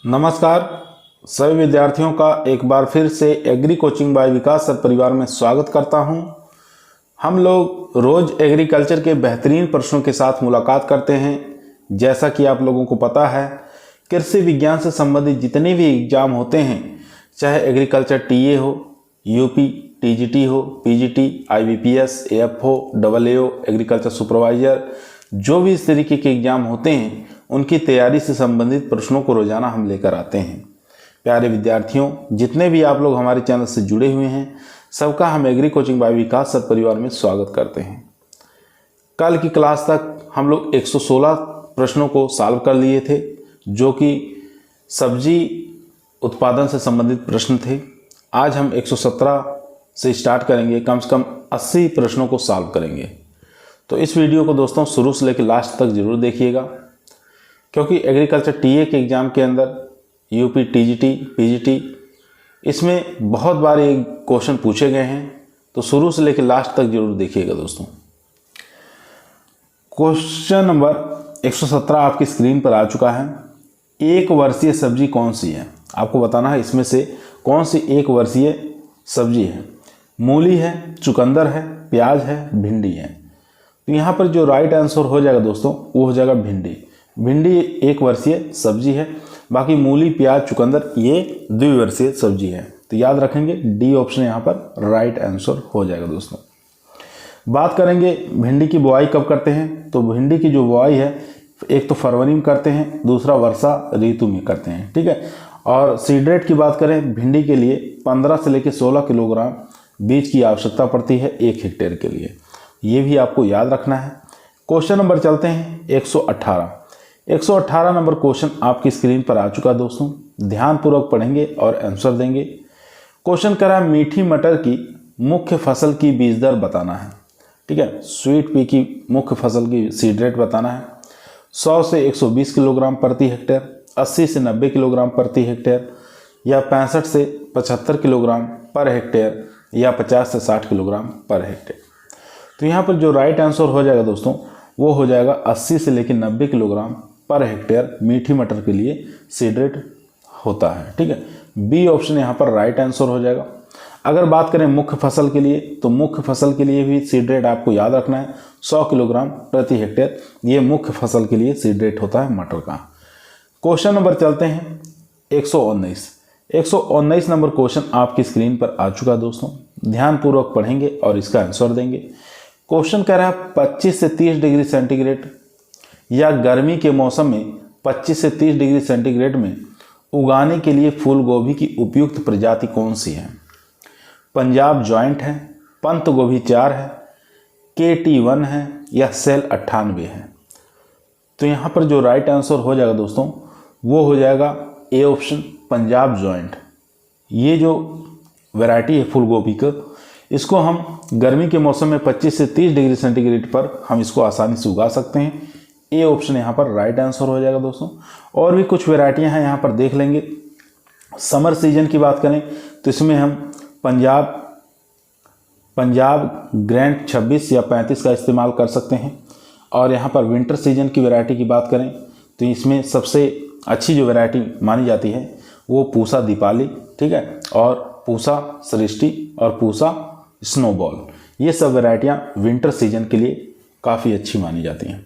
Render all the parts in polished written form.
नमस्कार सभी विद्यार्थियों का एक बार फिर से एग्री कोचिंग बाय विकास सर परिवार में स्वागत करता हूं। हम लोग रोज एग्रीकल्चर के बेहतरीन प्रश्नों के साथ मुलाकात करते हैं। जैसा कि आप लोगों को पता है, कृषि विज्ञान से संबंधित जितने भी एग्जाम होते हैं, चाहे एग्रीकल्चर टीए हो, यूपी टीजीटी हो, PGT, IBPS, AFO, AAO, agriculture supervisor, जो भी इस तरीके के एग्जाम होते हैं उनकी तैयारी से संबंधित प्रश्नों को रोजाना हम लेकर आते हैं। प्यारे विद्यार्थियों, जितने भी आप लोग हमारे चैनल से जुड़े हुए हैं, सबका हम एग्री कोचिंग बाय विकास सर परिवार में स्वागत करते हैं। कल की क्लास तक हम लोग 116 प्रश्नों को सॉल्व कर लिए थे, जो कि सब्जी उत्पादन से संबंधित प्रश्न थे। आज हम 117 से स्टार्ट करेंगे, कम से कम 80 प्रश्नों को सॉल्व करेंगे। तो इस वीडियो को दोस्तों शुरू से लेकर लास्ट तक जरूर देखिएगा, क्योंकि एग्रीकल्चर टीए के एग्ज़ाम के अंदर यूपी टीजीटी, पीजीटी, इसमें बहुत बार ये क्वेश्चन पूछे गए हैं। तो शुरू से लेकर लास्ट तक जरूर देखिएगा दोस्तों। क्वेश्चन नंबर 117 आपकी स्क्रीन पर आ चुका है। एक वर्षीय सब्जी कौन सी है? आपको बताना है इसमें से कौन सी एक वर्षीय सब्जी है। मूली है, चुकंदर है, प्याज है, भिंडी है। तो यहाँ पर जो राइट आंसर हो जाएगा दोस्तों, वो हो जाएगा भिंडी। भिंडी एक वर्षीय सब्जी है। बाकी मूली, प्याज, चुकंदर ये द्विवर्षीय सब्जी है। तो याद रखेंगे, डी ऑप्शन यहाँ पर राइट आंसर हो जाएगा दोस्तों। बात करेंगे भिंडी की बुआई कब करते हैं। तो भिंडी की जो बुआई है, एक तो फरवरी में करते हैं, दूसरा वर्षा ऋतु में करते हैं, ठीक है। और सीड रेट की बात करें, भिंडी के लिए 15 से लेकर 16 किलोग्राम बीज की आवश्यकता पड़ती है 1 हेक्टेयर के लिए। ये भी आपको याद रखना है। क्वेश्चन नंबर चलते हैं 118 नंबर क्वेश्चन आपकी स्क्रीन पर आ चुका है दोस्तों। ध्यानपूर्वक पढ़ेंगे और आंसर देंगे। क्वेश्चन कह रहा है मीठी मटर की मुख्य फसल की बीज दर बताना है, ठीक है। स्वीट पी की मुख्य फसल की सीड रेट बताना है। 100 से 120 किलोग्राम प्रति हेक्टेयर, 80 से 90 किलोग्राम प्रति हेक्टेयर, या 65 से 75 किलोग्राम पर हेक्टेयर, या 50 से 60 किलोग्राम पर हेक्टेयर। तो यहाँ पर जो राइट आंसर हो जाएगा दोस्तों, वो हो जाएगा 80 से लेकर 90 किलोग्राम पर हेक्टेयर मीठी मटर के लिए सीड रेट होता है, ठीक है। बी ऑप्शन यहाँ पर राइट आंसर हो जाएगा। अगर बात करें मुख्य फसल के लिए, तो मुख्य फसल के लिए भी सीड रेट आपको याद रखना है 100 किलोग्राम प्रति हेक्टेयर। ये मुख्य फसल के लिए सीड रेट होता है मटर का। क्वेश्चन नंबर चलते हैं 119 नंबर क्वेश्चन आपकी स्क्रीन पर आ चुका है दोस्तों। ध्यानपूर्वक पढ़ेंगे और इसका आंसर देंगे। क्वेश्चन कह रहा है 25 से 30 डिग्री सेंटीग्रेड या गर्मी के मौसम में 25 से 30 डिग्री सेंटीग्रेड में उगाने के लिए फूल गोभी की उपयुक्त प्रजाति कौन सी है? पंजाब जॉइंट है, पंत गोभी 4 है, KT1 है, या सेल 98 है। तो यहाँ पर जो राइट आंसर हो जाएगा दोस्तों, वो हो जाएगा ए ऑप्शन, पंजाब जॉइंट। ये जो वैरायटी है फूल गोभी का, इसको हम गर्मी के मौसम में 25 से 30 डिग्री सेंटीग्रेड पर हम इसको आसानी से उगा सकते हैं। ए ऑप्शन यहाँ पर राइट आंसर हो जाएगा दोस्तों। और भी कुछ वैरायटियाँ हैं, यहाँ पर देख लेंगे। समर सीजन की बात करें तो इसमें हम पंजाब ग्रैंड 26 या 35 का इस्तेमाल कर सकते हैं। और यहाँ पर विंटर सीजन की वैरायटी की बात करें तो इसमें सबसे अच्छी जो वैरायटी मानी जाती है वो पूसा दीपाली, ठीक है, और पूसा सृष्टि और पूसा स्नोबॉल। ये सब वैरायटियाँ विंटर सीजन के लिए काफ़ी अच्छी मानी जाती हैं।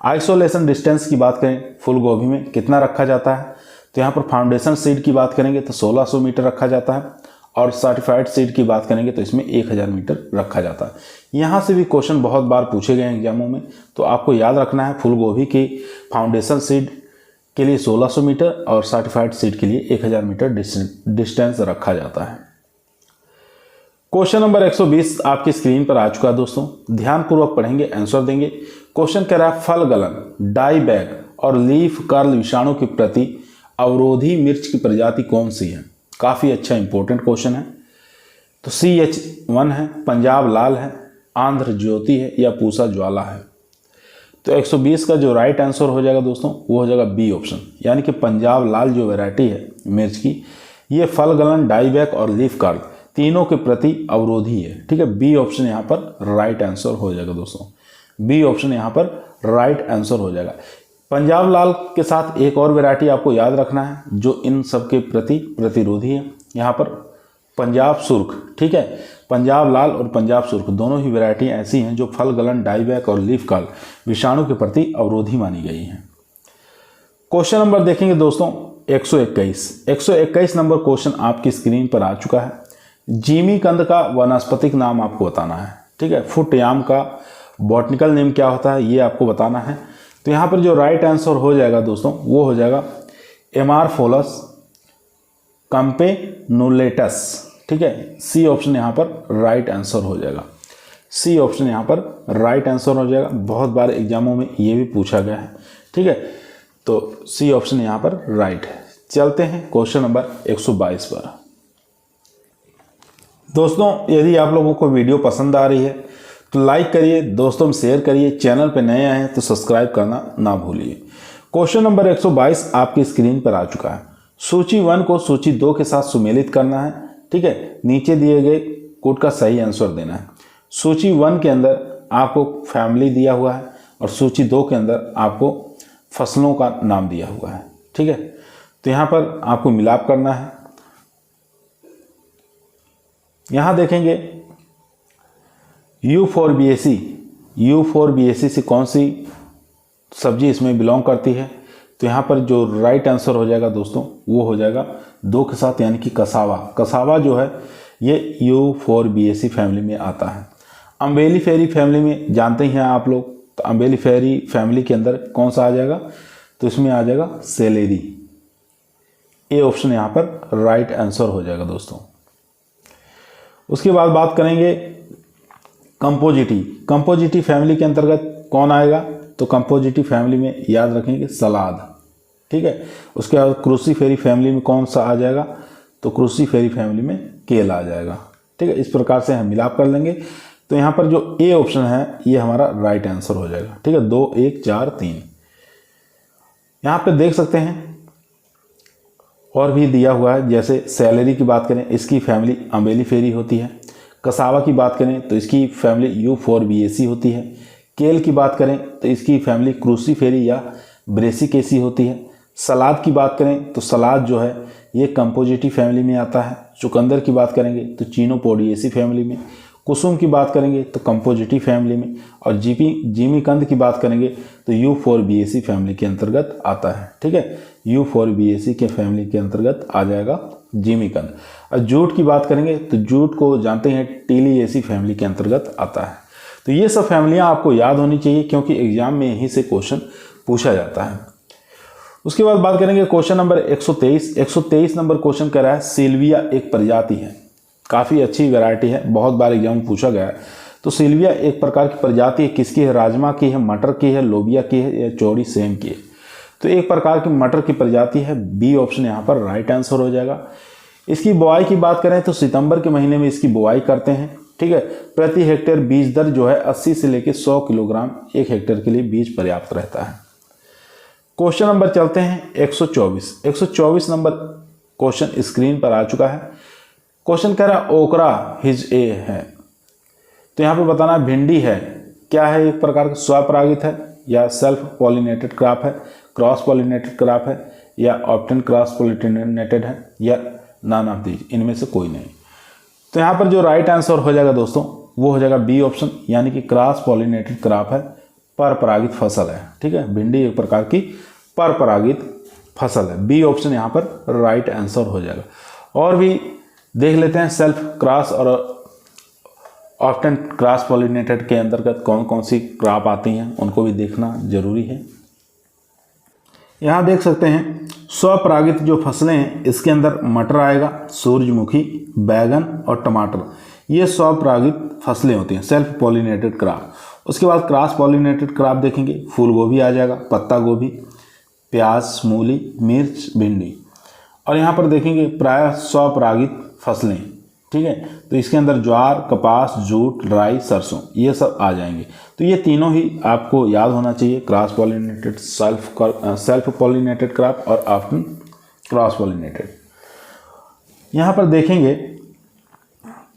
आइसोलेशन डिस्टेंस की बात करें फूल गोभी में कितना रखा जाता है, तो यहाँ पर फाउंडेशन सीड की बात करेंगे तो 1600 मीटर रखा जाता है, और सर्टिफाइड सीड की बात करेंगे तो इसमें 1000 मीटर रखा जाता है। यहाँ से भी क्वेश्चन बहुत बार पूछे गए हैं एग्जामों में, तो आपको याद रखना है फूल गोभी की फाउंडेशन सीड के लिए 1600 मीटर और सर्टिफाइड सीड के लिए 1000 मीटर डिस्टेंस रखा जाता है। क्वेश्चन नंबर 120 आपकी स्क्रीन पर आ चुका है दोस्तों। ध्यानपूर्वक पढ़ेंगे, आंसर देंगे। क्वेश्चन कह रहा है फल गलन, डाई बैग और लीफ कर्ल विषाणु के प्रति अवरोधी मिर्च की प्रजाति कौन सी है? काफ़ी अच्छा इंपॉर्टेंट क्वेश्चन है। तो CH1 है, पंजाब लाल है, आंध्र ज्योति है, या पूसा ज्वाला है। तो 120 का जो राइट आंसर हो जाएगा दोस्तों, वो हो जाएगा बी ऑप्शन, यानी कि पंजाब लाल जो वैरायटी है मिर्च की, ये फल गलन, डाई बैग और लीफ कर्ल तीनों के प्रति अवरोधी है, ठीक है। बी ऑप्शन यहाँ पर राइट आंसर हो जाएगा दोस्तों। बी ऑप्शन यहाँ पर राइट आंसर हो जाएगा। पंजाब लाल के साथ एक और वैरायटी आपको याद रखना है जो इन सब के प्रति प्रतिरोधी है, यहाँ पर पंजाब सुर्ख। ठीक है, पंजाब लाल और पंजाब सुर्ख दोनों ही वैरायटी ऐसी हैं जो फल गलन, डाईबैक और लीफ कर्ल विषाणु के प्रति अवरोधी मानी गई हैं। क्वेश्चन नंबर देखेंगे दोस्तों 121 नंबर क्वेश्चन आपकी स्क्रीन पर आ चुका है। जिमीकंद का वानस्पतिक नाम आपको बताना है। ठीक है, फुट याम का बॉटनिकल नेम क्या होता है ये आपको बताना है। तो यहाँ पर जो राइट आंसर हो जाएगा दोस्तों वो हो जाएगा एमारफोलस कैम्पेनुलेटस। ठीक है, सी ऑप्शन यहाँ पर राइट आंसर हो जाएगा। सी ऑप्शन यहाँ पर राइट आंसर हो जाएगा। बहुत बार एग्जामों में ये भी पूछा गया है। ठीक है, तो सी ऑप्शन यहाँ पर राइट है। चलते हैं क्वेश्चन नंबर 122 पर। दोस्तों यदि आप लोगों को वीडियो पसंद आ रही है तो लाइक करिए, दोस्तों में शेयर करिए, चैनल पे नए आए हैं तो सब्सक्राइब करना ना भूलिए। क्वेश्चन नंबर 122 आपकी स्क्रीन पर आ चुका है। सूची 1 को सूची 2 के साथ सुमेलित करना है। ठीक है, नीचे दिए गए कोड का सही आंसर देना है। सूची 1 के अंदर आपको फैमिली दिया हुआ है और सूची 2 के अंदर आपको फसलों का नाम दिया हुआ है। ठीक है, तो यहाँ पर आपको मिलाप करना है। यहाँ देखेंगे U4BAC से कौन सी सब्जी इसमें बिलोंग करती है। तो यहाँ पर जो राइट आंसर हो जाएगा दोस्तों वो हो जाएगा 2 के साथ, यानी कि कसावा। कसावा जो है ये U4BAC फैमिली में आता है। अम्बेली फेरी फैमिली में जानते ही हैं आप लोग, तो अम्बेली फेरी फैमिली के अंदर कौन सा आ जाएगा, तो इसमें आ जाएगा सेलेरी। ए ऑप्शन यहाँ पर राइट आंसर हो जाएगा दोस्तों। उसके बाद बात करेंगे कंपोजिटी फैमिली के अंतर्गत कौन आएगा, तो कंपोजिटी फैमिली में याद रखेंगे सलाद। ठीक है, उसके बाद क्रूसीफेरी फैमिली में कौन सा आ जाएगा, तो क्रूसीफेरी फैमिली में केला आ जाएगा। ठीक है, इस प्रकार से हम मिलाप कर लेंगे। तो यहाँ पर जो ए ऑप्शन है ये हमारा राइट आंसर हो जाएगा। ठीक है, 2 1 4 3। यहाँ पे देख सकते हैं और भी दिया हुआ है, जैसे सैलरी की बात करें इसकी फैमिली अम्बेली फेरी होती है। कसावा की बात करें तो इसकी फैमिली U4BAC होती है। केल की बात करें तो इसकी फैमिली क्रूसीफेरी या ब्रेसिकेसी होती है। सलाद की बात करें तो सलाद जो है ये कंपोजिटी फैमिली में आता है। चुकंदर की बात करेंगे तो चिनोपोडिएसी फैमिली में। कुसुम की बात करेंगे तो कंपोजिटी फैमिली में। और जिमीकंद की बात करेंगे तो U4BAC फैमिली के अंतर्गत आता है। ठीक है, U4BAC के फैमिली के अंतर्गत आ जाएगा जिमीकंद। और जूट की बात करेंगे तो जूट को जानते हैं टिलिएसी फैमिली के अंतर्गत आता है। तो ये सब फैमिलियाँ आपको याद होनी चाहिए क्योंकि एग्जाम में यहीं से क्वेश्चन पूछा जाता है। उसके बाद बात करेंगे क्वेश्चन नंबर 123 नंबर क्वेश्चन कह रहा है सिल्विया एक प्रजाति है। काफ़ी अच्छी वैरायटी है, बहुत बार एग्जाम में पूछा गया है। तो सिल्विया एक प्रकार की प्रजाति है, किसकी है, राजमा की है, मटर की है, लोबिया की है या चौड़ी सेम की है। तो एक प्रकार की मटर की प्रजाति है। बी ऑप्शन यहाँ पर राइट आंसर हो जाएगा। इसकी बुआई की बात करें तो सितंबर के महीने में इसकी बुआई करते हैं। ठीक है, प्रति हेक्टेयर बीज दर जो है 80 से लेकर 100 किलोग्राम एक हेक्टेयर के लिए बीज पर्याप्त रहता है। क्वेश्चन नंबर चलते हैं 124 नंबर क्वेश्चन स्क्रीन पर आ चुका है। क्वेश्चन कह रहा है ओकरा हिज ए है। तो यहाँ पे बताना भिंडी है क्या है, एक प्रकार का स्वपरागित है या सेल्फ पॉलिनेटेड क्रॉप है, क्रॉस पॉलिनेटेड क्रॉप है या ऑप्टेन क्रॉस पॉलिनेटेड है या नॉन ऑफ दीज, इनमें से कोई नहीं। तो यहाँ पर जो राइट आंसर हो जाएगा दोस्तों वो हो जाएगा बी ऑप्शन, यानी कि क्रॉस पॉलिनेटेड क्रॉप है, परपरागित फसल है। ठीक है, भिंडी एक प्रकार की परपरागित फसल है। बी ऑप्शन यहाँ पर राइट आंसर हो जाएगा। और भी देख लेते हैं सेल्फ क्रॉस और ऑफ्टन क्रॉस पॉलिनेटेड के अंतर्गत कौन कौन सी क्रॉप आती हैं, उनको भी देखना जरूरी है। यहाँ देख सकते हैं स्वपरागित जो फसलें हैं इसके अंदर मटर आएगा, सूरजमुखी, बैगन और टमाटर, ये स्वपरागित फसलें होती हैं, सेल्फ पॉलिनेटेड क्रॉप। उसके बाद क्रॉस पॉलिनेटेड क्रॉप देखेंगे, फूल गोभी आ जाएगा, पत्ता गोभी, प्याज, मूली, मिर्च, भिंडी। और यहाँ पर देखेंगे प्रायः स्वपरागित फसलें। ठीक है, तो इसके अंदर ज्वार, कपास, जूट, राई, सरसों ये सब आ जाएंगे। तो ये तीनों ही आपको याद होना चाहिए, cross pollinated, self pollinated crop और ऑफ्टन क्रॉस पॉलिनेटेड। यहाँ पर देखेंगे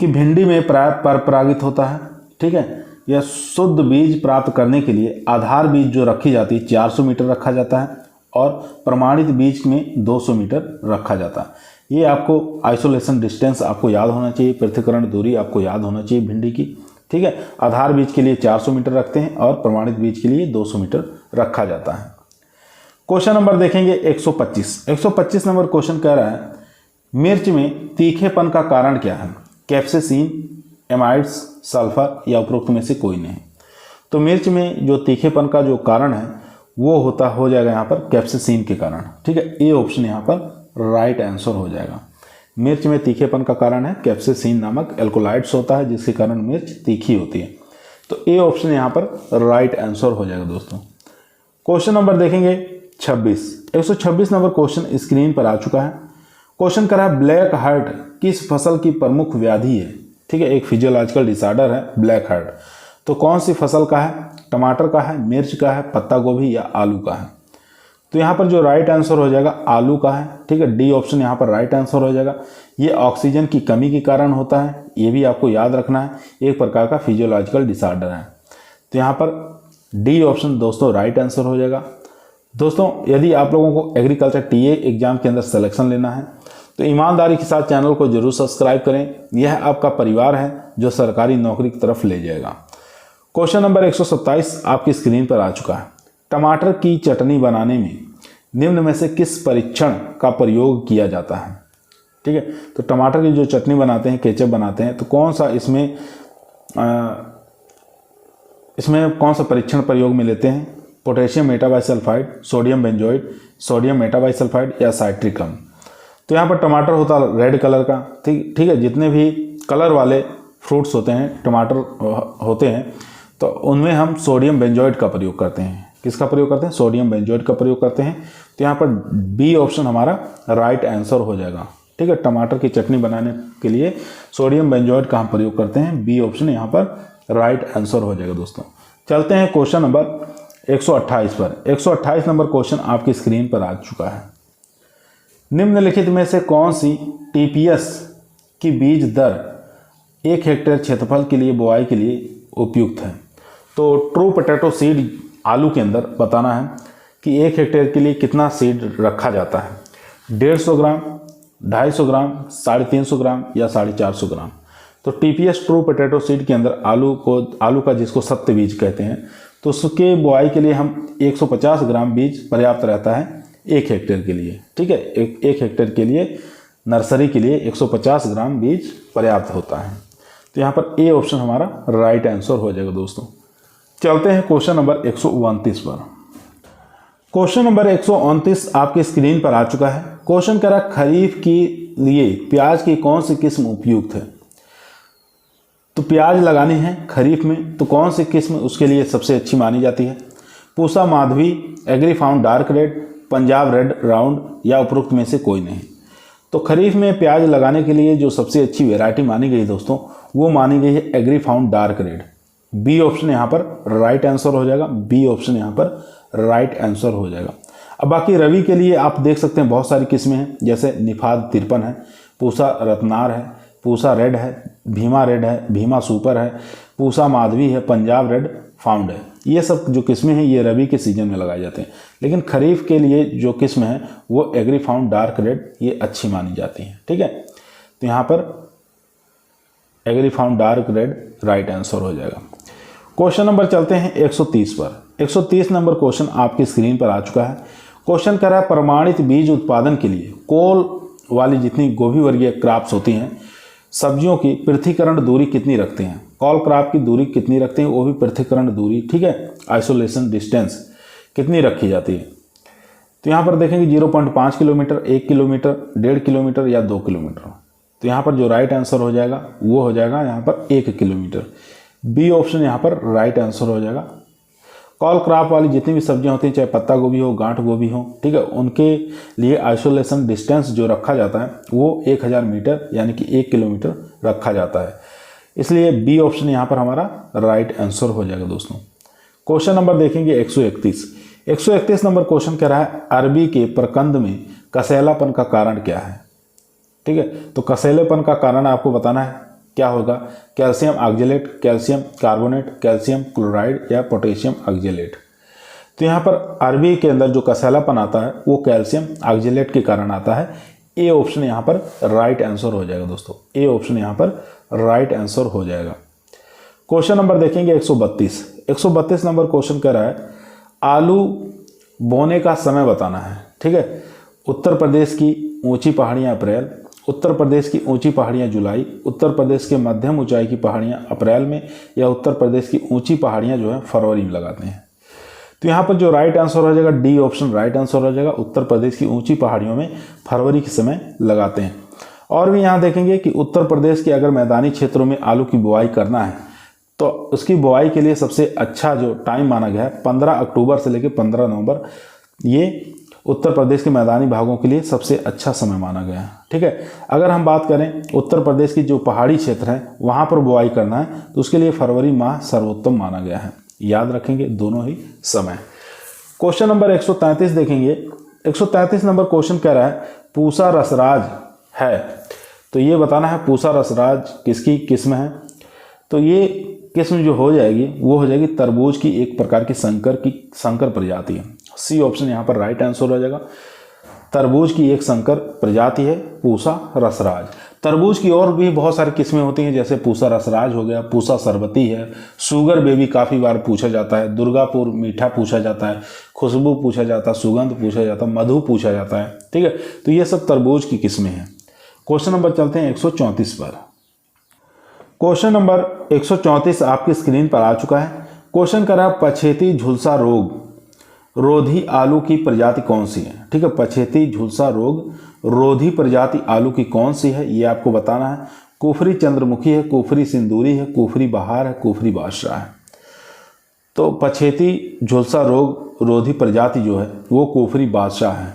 कि भिंडी में प्राय परपरागित होता है। ठीक है, या शुद्ध बीज प्राप्त करने के लिए आधार बीज जो रखी जाती है 400 मीटर रखा जाता है और प्रमाणित बीज में 200 मीटर रखा जाता है। ये आपको आइसोलेशन डिस्टेंस आपको याद होना चाहिए, पृथक्करण दूरी आपको याद होना चाहिए भिंडी की, ठीक है। आधार बीज के लिए 400 मीटर रखते हैं और प्रमाणित बीज के लिए 200 मीटर रखा जाता है। क्वेश्चन नंबर देखेंगे 125 नंबर क्वेश्चन कह रहा है मिर्च में तीखेपन का कारण क्या है? कैप्सेसिन, एमाइड्स, सल्फर या उपरोक्त में से कोई नहीं। तो मिर्च में जो तीखेपन का जो कारण है वो हो जाएगा यहाँ पर कैप्सेसिन के कारण, ठीक है। ए ऑप्शन यहाँ पर राइट आंसर हो जाएगा। मिर्च में तीखेपन का कारण है कैप्सेसिन नामक एल्कोलाइड्स होता है जिसके कारण मिर्च तीखी होती है। तो ए ऑप्शन यहाँ पर राइट आंसर हो जाएगा दोस्तों। क्वेश्चन नंबर देखेंगे 126 नंबर क्वेश्चन स्क्रीन पर आ चुका है। क्वेश्चन कर रहा है ब्लैक हार्ट किस फसल की प्रमुख व्याधि है? ठीक है, एक फिजियोलॉजिकल डिसऑर्डर है ब्लैक हार्ट। तो कौन सी फसल का है? टमाटर का है, मिर्च का है, पत्ता गोभी या आलू का है? तो यहाँ पर जो राइट आंसर हो जाएगा आलू का है, ठीक है। डी ऑप्शन यहाँ पर राइट आंसर हो जाएगा। ये ऑक्सीजन की कमी के कारण होता है, ये भी आपको याद रखना है, एक प्रकार का फिजियोलॉजिकल डिसऑर्डर है। तो यहाँ पर डी ऑप्शन दोस्तों राइट आंसर हो जाएगा। दोस्तों यदि आप लोगों को एग्रीकल्चर टीए एग्जाम के अंदर सिलेक्शन लेना है तो ईमानदारी के साथ चैनल को जरूर सब्सक्राइब करें। यह आपका परिवार है जो सरकारी नौकरी की तरफ ले जाएगा। क्वेश्चन नंबर 127 आपकी स्क्रीन पर आ चुका है। टमाटर की चटनी बनाने में निम्न में से किस परीक्षण का प्रयोग किया जाता है? ठीक है, तो टमाटर की जो चटनी बनाते हैं, केचप बनाते हैं, तो कौन सा इसमें कौन सा परीक्षण प्रयोग में लेते हैं? Potassium metabisulphide, sodium benzoate, sodium metabisulphide या साइट्रिक अम्ल। तो यहाँ पर टमाटर होता है रेड कलर का, ठीक है। जितने भी कलर वाले फ्रूट्स होते हैं, टमाटर होते हैं, तो उनमें हम सोडियम बेंजोइड का प्रयोग करते हैं। किसका प्रयोग करते हैं? सोडियम बेंजोइड का प्रयोग करते हैं। तो यहाँ पर बी ऑप्शन हमारा राइट आंसर हो जाएगा, ठीक है। टमाटर की चटनी बनाने के लिए सोडियम बेंजोइड का हम प्रयोग करते हैं। बी ऑप्शन यहाँ पर राइट आंसर हो जाएगा दोस्तों। चलते हैं क्वेश्चन नंबर 128 पर। 128 नंबर क्वेश्चन आपकी स्क्रीन पर आ चुका है। निम्नलिखित में से कौन सी टीपीएस की बीज दर 1 हेक्टेयर क्षेत्रफल के लिए बुआई के लिए उपयुक्त है? तो ट्रू पोटैटो सीड आलू के अंदर बताना है कि 1 हेक्टेयर के लिए कितना सीड रखा जाता है। 150 ग्राम, 250 ग्राम, 350 ग्राम या 450 ग्राम। तो टीपीएस ट्रू पोटैटो सीड के अंदर आलू का जिसको सत्य बीज कहते हैं, तो उसके बुआई के लिए हम 150 ग्राम बीज पर्याप्त रहता है 1 हेक्टेयर के लिए, ठीक है। एक हेक्टेयर के लिए नर्सरी के लिए 150 ग्राम बीज पर्याप्त होता है। तो यहाँ पर ए ऑप्शन हमारा राइट आंसर हो जाएगा दोस्तों। चलते हैं क्वेश्चन नंबर 129 पर। क्वेश्चन नंबर 129 आपकी स्क्रीन पर आ चुका है। क्वेश्चन कह रहा है खरीफ के लिए प्याज की कौन सी किस्म उपयुक्त है? तो प्याज लगानी है खरीफ में, तो कौन सी किस्म उसके लिए सबसे अच्छी मानी जाती है? Pusa Madhavi, agri found dark red, Punjab red round या उपरोक्त में से कोई नहीं। तो खरीफ में प्याज लगाने के लिए जो सबसे अच्छी वैरायटी मानी गई दोस्तों, वो मानी गई है agri found dark red. B option यहाँ पर राइट आंसर हो जाएगा। बी ऑप्शन यहाँ पर राइट आंसर हो जाएगा। अब बाकी रवि के लिए आप देख सकते हैं बहुत सारी किस्में हैं, जैसे निफाद 53 है, पूसा रत्नार है, पूसा रेड है, भीमा रेड है, भीमा सुपर है, पूसा माधवी है, पंजाब रेड फाउंड है। ये सब जो किस्में हैं ये रबी के सीजन में लगाए जाते हैं, लेकिन खरीफ के लिए जो किस्म है वो एग्री फाउंड डार्क रेड ये अच्छी मानी जाती है, ठीक है। तो यहाँ पर agri found dark red right answer हो जाएगा। क्वेश्चन नंबर चलते हैं 130 पर। 130 नंबर क्वेश्चन आपकी स्क्रीन पर आ चुका है। क्वेश्चन कर रहा है प्रमाणित बीज उत्पादन के लिए कोल वाली जितनी गोभी वर्गीय क्रॉप्स होती हैं, सब्जियों की पृथक्करण दूरी कितनी रखते हैं? कॉल क्रॉप की दूरी कितनी रखते हैं, वो भी पृथक्करण दूरी, ठीक है, आइसोलेशन डिस्टेंस कितनी रखी जाती है? तो यहाँ पर देखेंगे 0.5 किलोमीटर, 1 किलोमीटर, 1.5 किलोमीटर या 2 किलोमीटर। तो यहाँ पर जो राइट आंसर हो जाएगा वो हो जाएगा यहाँ पर 1 किलोमीटर। बी ऑप्शन यहाँ पर राइट आंसर हो जाएगा। कॉल क्रॉप वाली जितनी भी सब्जियां होती हैं, चाहे पत्ता गोभी हो, गांठ गोभी हो, ठीक है, उनके लिए आइसोलेशन डिस्टेंस जो रखा जाता है वो 1000 मीटर यानी कि 1 किलोमीटर रखा जाता है। इसलिए बी ऑप्शन यहाँ पर हमारा राइट आंसर हो जाएगा दोस्तों। क्वेश्चन नंबर देखेंगे 131। 131 नंबर क्वेश्चन कह रहा है अरबी के प्रकंद में कसैलापन का कारण क्या है? ठीक है, तो कसैलेपन का कारण आपको बताना है। क्या होगा? Calcium oxalate, calcium carbonate, calcium chloride या पोटेशियम ऑक्जेलेट। तो यहाँ पर अरबी के अंदर जो कसैलापन आता है वो कैल्शियम ऑक्जेलेट के कारण आता है। ए ऑप्शन यहाँ पर राइट आंसर हो जाएगा दोस्तों, ए ऑप्शन यहाँ पर राइट आंसर हो जाएगा। क्वेश्चन नंबर देखेंगे 132 नंबर क्वेश्चन कह रहा है आलू बोने का समय बताना है। ठीक है, उत्तर प्रदेश की ऊंची पहाड़ियां अप्रैल, उत्तर प्रदेश की ऊंची पहाड़ियां जुलाई, उत्तर प्रदेश के मध्यम ऊंचाई की पहाड़ियां अप्रैल में, या उत्तर प्रदेश की ऊंची पहाड़ियां जो है फरवरी में लगाते हैं। तो यहाँ पर जो राइट आंसर हो जाएगा डी ऑप्शन राइट आंसर हो जाएगा। उत्तर प्रदेश की ऊंची पहाड़ियों में फरवरी के समय लगाते हैं। और भी यहाँ देखेंगे कि उत्तर प्रदेश के अगर मैदानी क्षेत्रों में आलू की बुआई करना है तो उसकी बुआई के लिए सबसे अच्छा जो टाइम माना गया है 15 अक्टूबर से लेकर 15 नवंबर, ये उत्तर प्रदेश के मैदानी भागों के लिए सबसे अच्छा समय माना गया है। ठीक है, अगर हम बात करें उत्तर प्रदेश की जो पहाड़ी क्षेत्र है वहाँ पर बुआई करना है तो उसके लिए फरवरी माह सर्वोत्तम माना गया है। याद रखेंगे दोनों ही समय। क्वेश्चन नंबर 133 देखेंगे। 133 नंबर क्वेश्चन कह रहा है पूसा रसराज है, तो ये बताना है पूसा रसराज किसकी किस्म है। तो ये किस्म जो हो जाएगी वो हो जाएगी तरबूज की एक प्रकार की संकर प्रजाति है। सी ऑप्शन यहाँ पर राइट आंसर हो जाएगा। तरबूज की एक संकर प्रजाति है पूसा रसराज। तरबूज की और भी बहुत सारी किस्में होती हैं, जैसे पूसा रसराज हो गया, पूसा सरबती है, शुगर बेबी काफ़ी बार पूछा जाता है, दुर्गापुर मीठा पूछा जाता है, खुशबू पूछा जाता है, सुगंध पूछा जाता है, मधु पूछा जाता है। ठीक है, तो ये सब तरबूज की किस्में हैं। क्वेश्चन नंबर चलते हैं 134 पर। क्वेश्चन नंबर 134 आपकी स्क्रीन पर आ चुका है। क्वेश्चन कर रहा है पछेती झुलसा रोग रोधी आलू की प्रजाति कौन सी है। ठीक है, पछेती झुलसा रोग रोधी प्रजाति आलू की कौन सी है ये आपको बताना है। कुफरी चंद्रमुखी है, कुफरी सिंदूरी है, कुफरी बहार है, कुफरी बादशाह है। तो पछेती झुलसा रोग रोधी प्रजाति जो है वो कुफरी बादशाह है।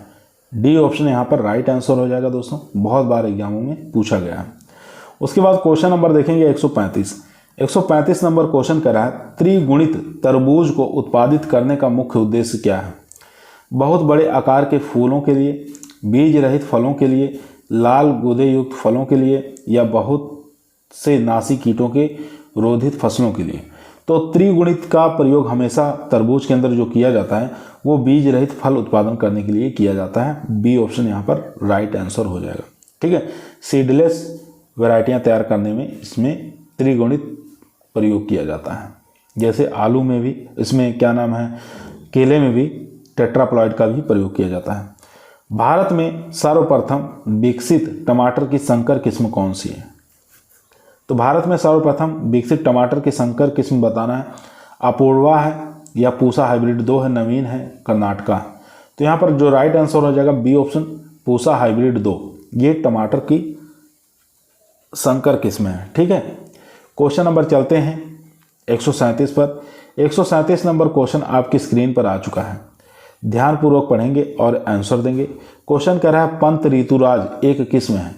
डी ऑप्शन यहाँ पर राइट आंसर हो जाएगा दोस्तों, बहुत बार एग्जामों में पूछा गया है। उसके बाद क्वेश्चन नंबर देखेंगे 135 नंबर क्वेश्चन कर रहा है त्रिगुणित तरबूज को उत्पादित करने का मुख्य उद्देश्य क्या है। बहुत बड़े आकार के फूलों के लिए, बीज रहित फलों के लिए, लाल गूदे युक्त फलों के लिए, या बहुत से नासी कीटों के रोधित फसलों के लिए। तो त्रिगुणित का प्रयोग हमेशा तरबूज के अंदर जो किया जाता है वो बीज रहित फल उत्पादन करने के लिए किया जाता है। बी ऑप्शन यहाँ पर राइट आंसर हो जाएगा। ठीक है, सीडलेस वैरायटियाँ तैयार करने में इसमें त्रिगुणित प्रयोग किया जाता है। जैसे आलू में भी, इसमें क्या नाम है, केले में भी टेट्राप्लॉइड का भी प्रयोग किया जाता है। भारत में सर्वप्रथम विकसित टमाटर की संकर किस्म कौन सी है। तो भारत में सर्वप्रथम विकसित टमाटर की संकर किस्म बताना है। अपूर्वा है, या पूसा हाइब्रिड 2 है, नवीन है, कर्नाटका। तो यहाँ पर जो राइट आंसर हो जाएगा बी ऑप्शन पूसा हाइब्रिड 2, ये टमाटर की संकर किस्म है। ठीक है, क्वेश्चन नंबर चलते हैं 137 पर। 137 नंबर क्वेश्चन आपकी स्क्रीन पर आ चुका है, ध्यानपूर्वक पढ़ेंगे और आंसर देंगे। क्वेश्चन कह रहा है पंत ऋतुराज एक किस्म है,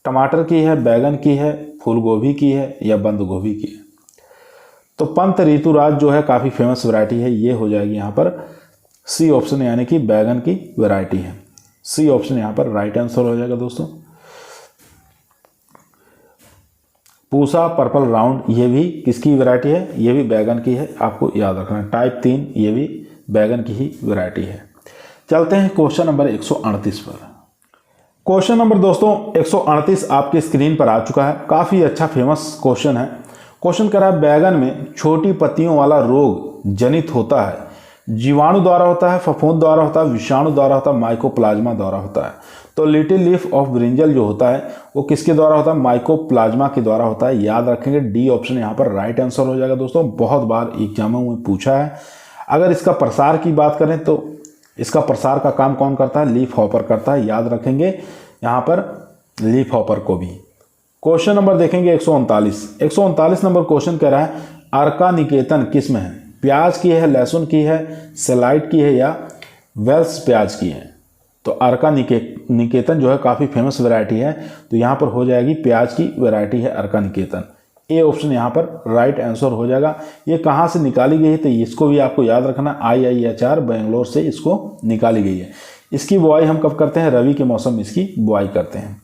टमाटर की है, बैगन की है, फूलगोभी की है, या बंद गोभी की है। तो पंत ऋतुराज जो है काफ़ी फेमस वैरायटी है, ये हो जाएगी यहाँ पर सी ऑप्शन, यानी कि बैगन की वैरायटी है। सी ऑप्शन यहाँ पर राइट आंसर हो जाएगा दोस्तों। पूसा पर्पल राउंड ये भी किसकी वैरायटी है, ये भी बैगन की है, आपको याद रखना है। टाइप 3 ये भी बैगन की ही वैरायटी है। चलते हैं क्वेश्चन नंबर 138 पर। क्वेश्चन नंबर दोस्तों 138 आपके स्क्रीन पर आ चुका है, काफ़ी अच्छा फेमस क्वेश्चन है। क्वेश्चन कह रहा है बैगन में छोटी पत्तियों वाला रोग जनित होता है, जीवाणु द्वारा होता है, फफूंद द्वारा होता है, विषाणु द्वारा होता है, माइकोप्लाज्मा द्वारा होता है। तो लिटिल लीफ ऑफ ब्रिंजल जो होता है वो किसके द्वारा होता है, माइकोप्लाज्मा के द्वारा होता है। याद रखेंगे डी ऑप्शन यहाँ पर राइट आंसर हो जाएगा दोस्तों, बहुत बार एग्जामों में पूछा है। अगर इसका प्रसार की बात करें तो इसका प्रसार का काम कौन करता है, लीफ हॉपर करता है। याद रखेंगे यहाँ पर लीफ हॉपर को भी। क्वेश्चन नंबर देखेंगे 139 नंबर क्वेश्चन कह रहा है अर्का निकेतन किस्म है, प्याज की है, लहसुन की है, सलाइड की है, या वेल्स प्याज की है। तो अर्का निकेतन जो है काफ़ी फेमस वैरायटी है, तो यहाँ पर हो जाएगी प्याज की वैरायटी है अर्का निकेतन। ए ऑप्शन यहाँ पर राइट आंसर हो जाएगा। ये कहाँ से निकाली गई है तो इसको भी आपको याद रखना, IIHR बेंगलोर से इसको निकाली गई है। इसकी बुआई हम कब करते हैं, रबी के मौसम में इसकी बुआई करते हैं।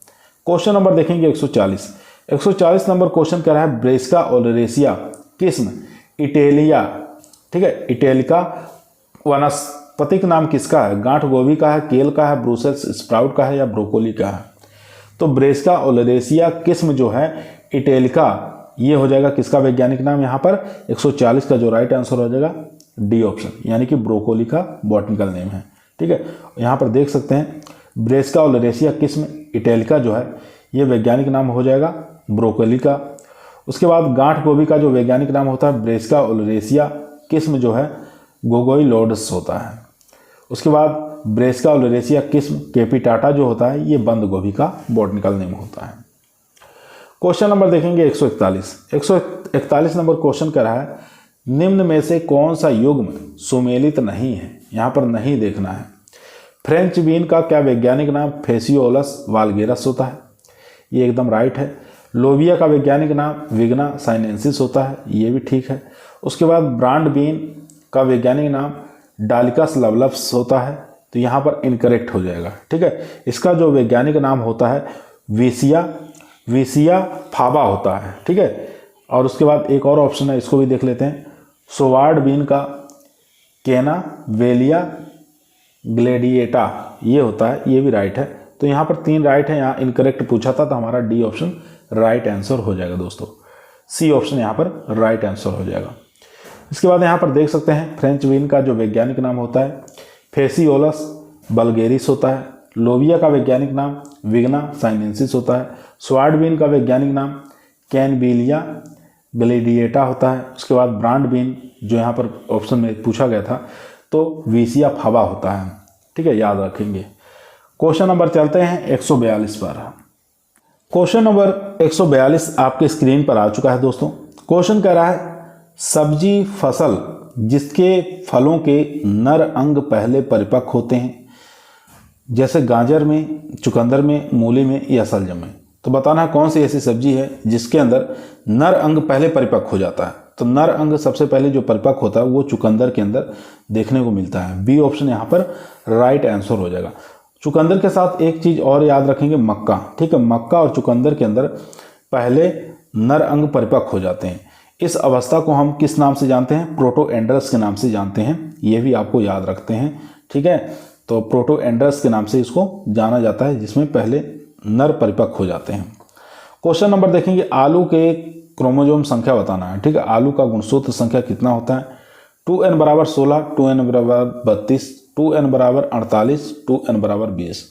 क्वेश्चन नंबर देखेंगे 140। 140 नंबर क्वेश्चन कह रहा है ब्रेसिका ओलेरेसिया किस्म इटेलिया, ठीक है, इटेलिका वनस्पतिक नाम किसका है? गांठ गोभी का है, केल का है, ब्रुसेल्स स्प्राउट का है या ब्रोकोली का है? तो ब्रेसिका ओलेरेसिया किस्म जो है इटेलिका, ये हो जाएगा किसका वैज्ञानिक नाम? यहाँ पर 140 का जो राइट आंसर हो जाएगा डी ऑप्शन, यानी कि ब्रोकोली का बॉटनिकल नेम है। ठीक है, यहाँ पर देख सकते हैं ब्रेसिका ओलेरेसिया किस्म इटेलिका जो है ये वैज्ञानिक नाम हो जाएगा ब्रोकोली का। उसके बाद गांठ गोभी का जो वैज्ञानिक नाम होता है ब्रेसिका ओलेरेसिया किस्म जो है गोगोइलोडस होता है। उसके बाद ब्रेसिका ओलेरेसिया किस्म कैपिटाटा जो होता है ये बंद गोभी का बॉटनिकल नेम होता है। क्वेश्चन नंबर देखेंगे 141 नंबर क्वेश्चन कर रहा है निम्न में से कौन सा युग्म सुमेलित नहीं है? यहाँ पर नहीं देखना है। फ्रेंच बीन का क्या वैज्ञानिक नाम फेसियोलस वाल्गेरस होता है? ये एकदम राइट है। लोबिया का वैज्ञानिक नाम विग्ना साइनेंसिस होता है, ये भी ठीक है। उसके बाद ब्रांड बीन का वैज्ञानिक नाम डालिकस लवलप्स होता है, तो यहाँ पर इनकरेक्ट हो जाएगा। ठीक है, इसका जो वैज्ञानिक नाम होता है विसिया फाबा होता है। ठीक है, और उसके बाद एक और ऑप्शन है, इसको भी देख लेते हैं। सोवार्ड बीन का केना वेलिया ग्लेडिएटा ये होता है, ये भी राइट है। तो यहाँ पर 3 राइट है, यहाँ इनकरेक्ट पूछा था तो हमारा डी ऑप्शन राइट आंसर हो जाएगा दोस्तों। सी ऑप्शन यहाँ पर राइट आंसर हो जाएगा। इसके बाद यहाँ पर देख सकते हैं फ्रेंच बीन का जो वैज्ञानिक नाम होता है फेसियोलस बल्गेरिस होता है। लोबिया का वैज्ञानिक नाम विग्ना साइनेंसिस होता है। स्वार्ड बीन का वैज्ञानिक नाम कैनबिलिया ग्लेडिएटा होता है। उसके बाद ब्रांड बीन जो यहाँ पर ऑप्शन में पूछा गया था तो विसिया फाबा होता है। ठीक है, याद रखेंगे। क्वेश्चन नंबर चलते हैं 142 पर। क्वेश्चन नंबर 142 आपके स्क्रीन पर आ चुका है दोस्तों। क्वेश्चन कह रहा है सब्जी फसल जिसके फलों के नर अंग पहले परिपक्व होते हैं, जैसे गाजर में, चुकंदर में, मूली में या शलजम में। तो बताना है कौन सी ऐसी सब्जी है जिसके अंदर नर अंग पहले परिपक्व हो जाता है। तो नर अंग सबसे पहले जो परिपक्व होता है वो चुकंदर के अंदर देखने को मिलता है। बी ऑप्शन यहाँ पर राइट आंसर हो जाएगा। चुकंदर के साथ एक चीज और याद रखेंगे, मक्का। ठीक है, मक्का और चुकंदर के अंदर पहले नर अंग परिपक्व हो जाते हैं। इस अवस्था को हम किस नाम से जानते हैं? प्रोटोएंड्रस के नाम से जानते हैं। ये भी आपको याद रखते हैं। ठीक है, तो प्रोटोएंड्रस के नाम से इसको जाना जाता है, जिसमें पहले नर परिपक्व हो जाते हैं। क्वेश्चन नंबर देखेंगे आलू के क्रोमोसोम संख्या बताना है। ठीक है, आलू का गुणसूत्र संख्या कितना होता है? 2n = 16, 2n = 32, 2n = 48, 2n = 20।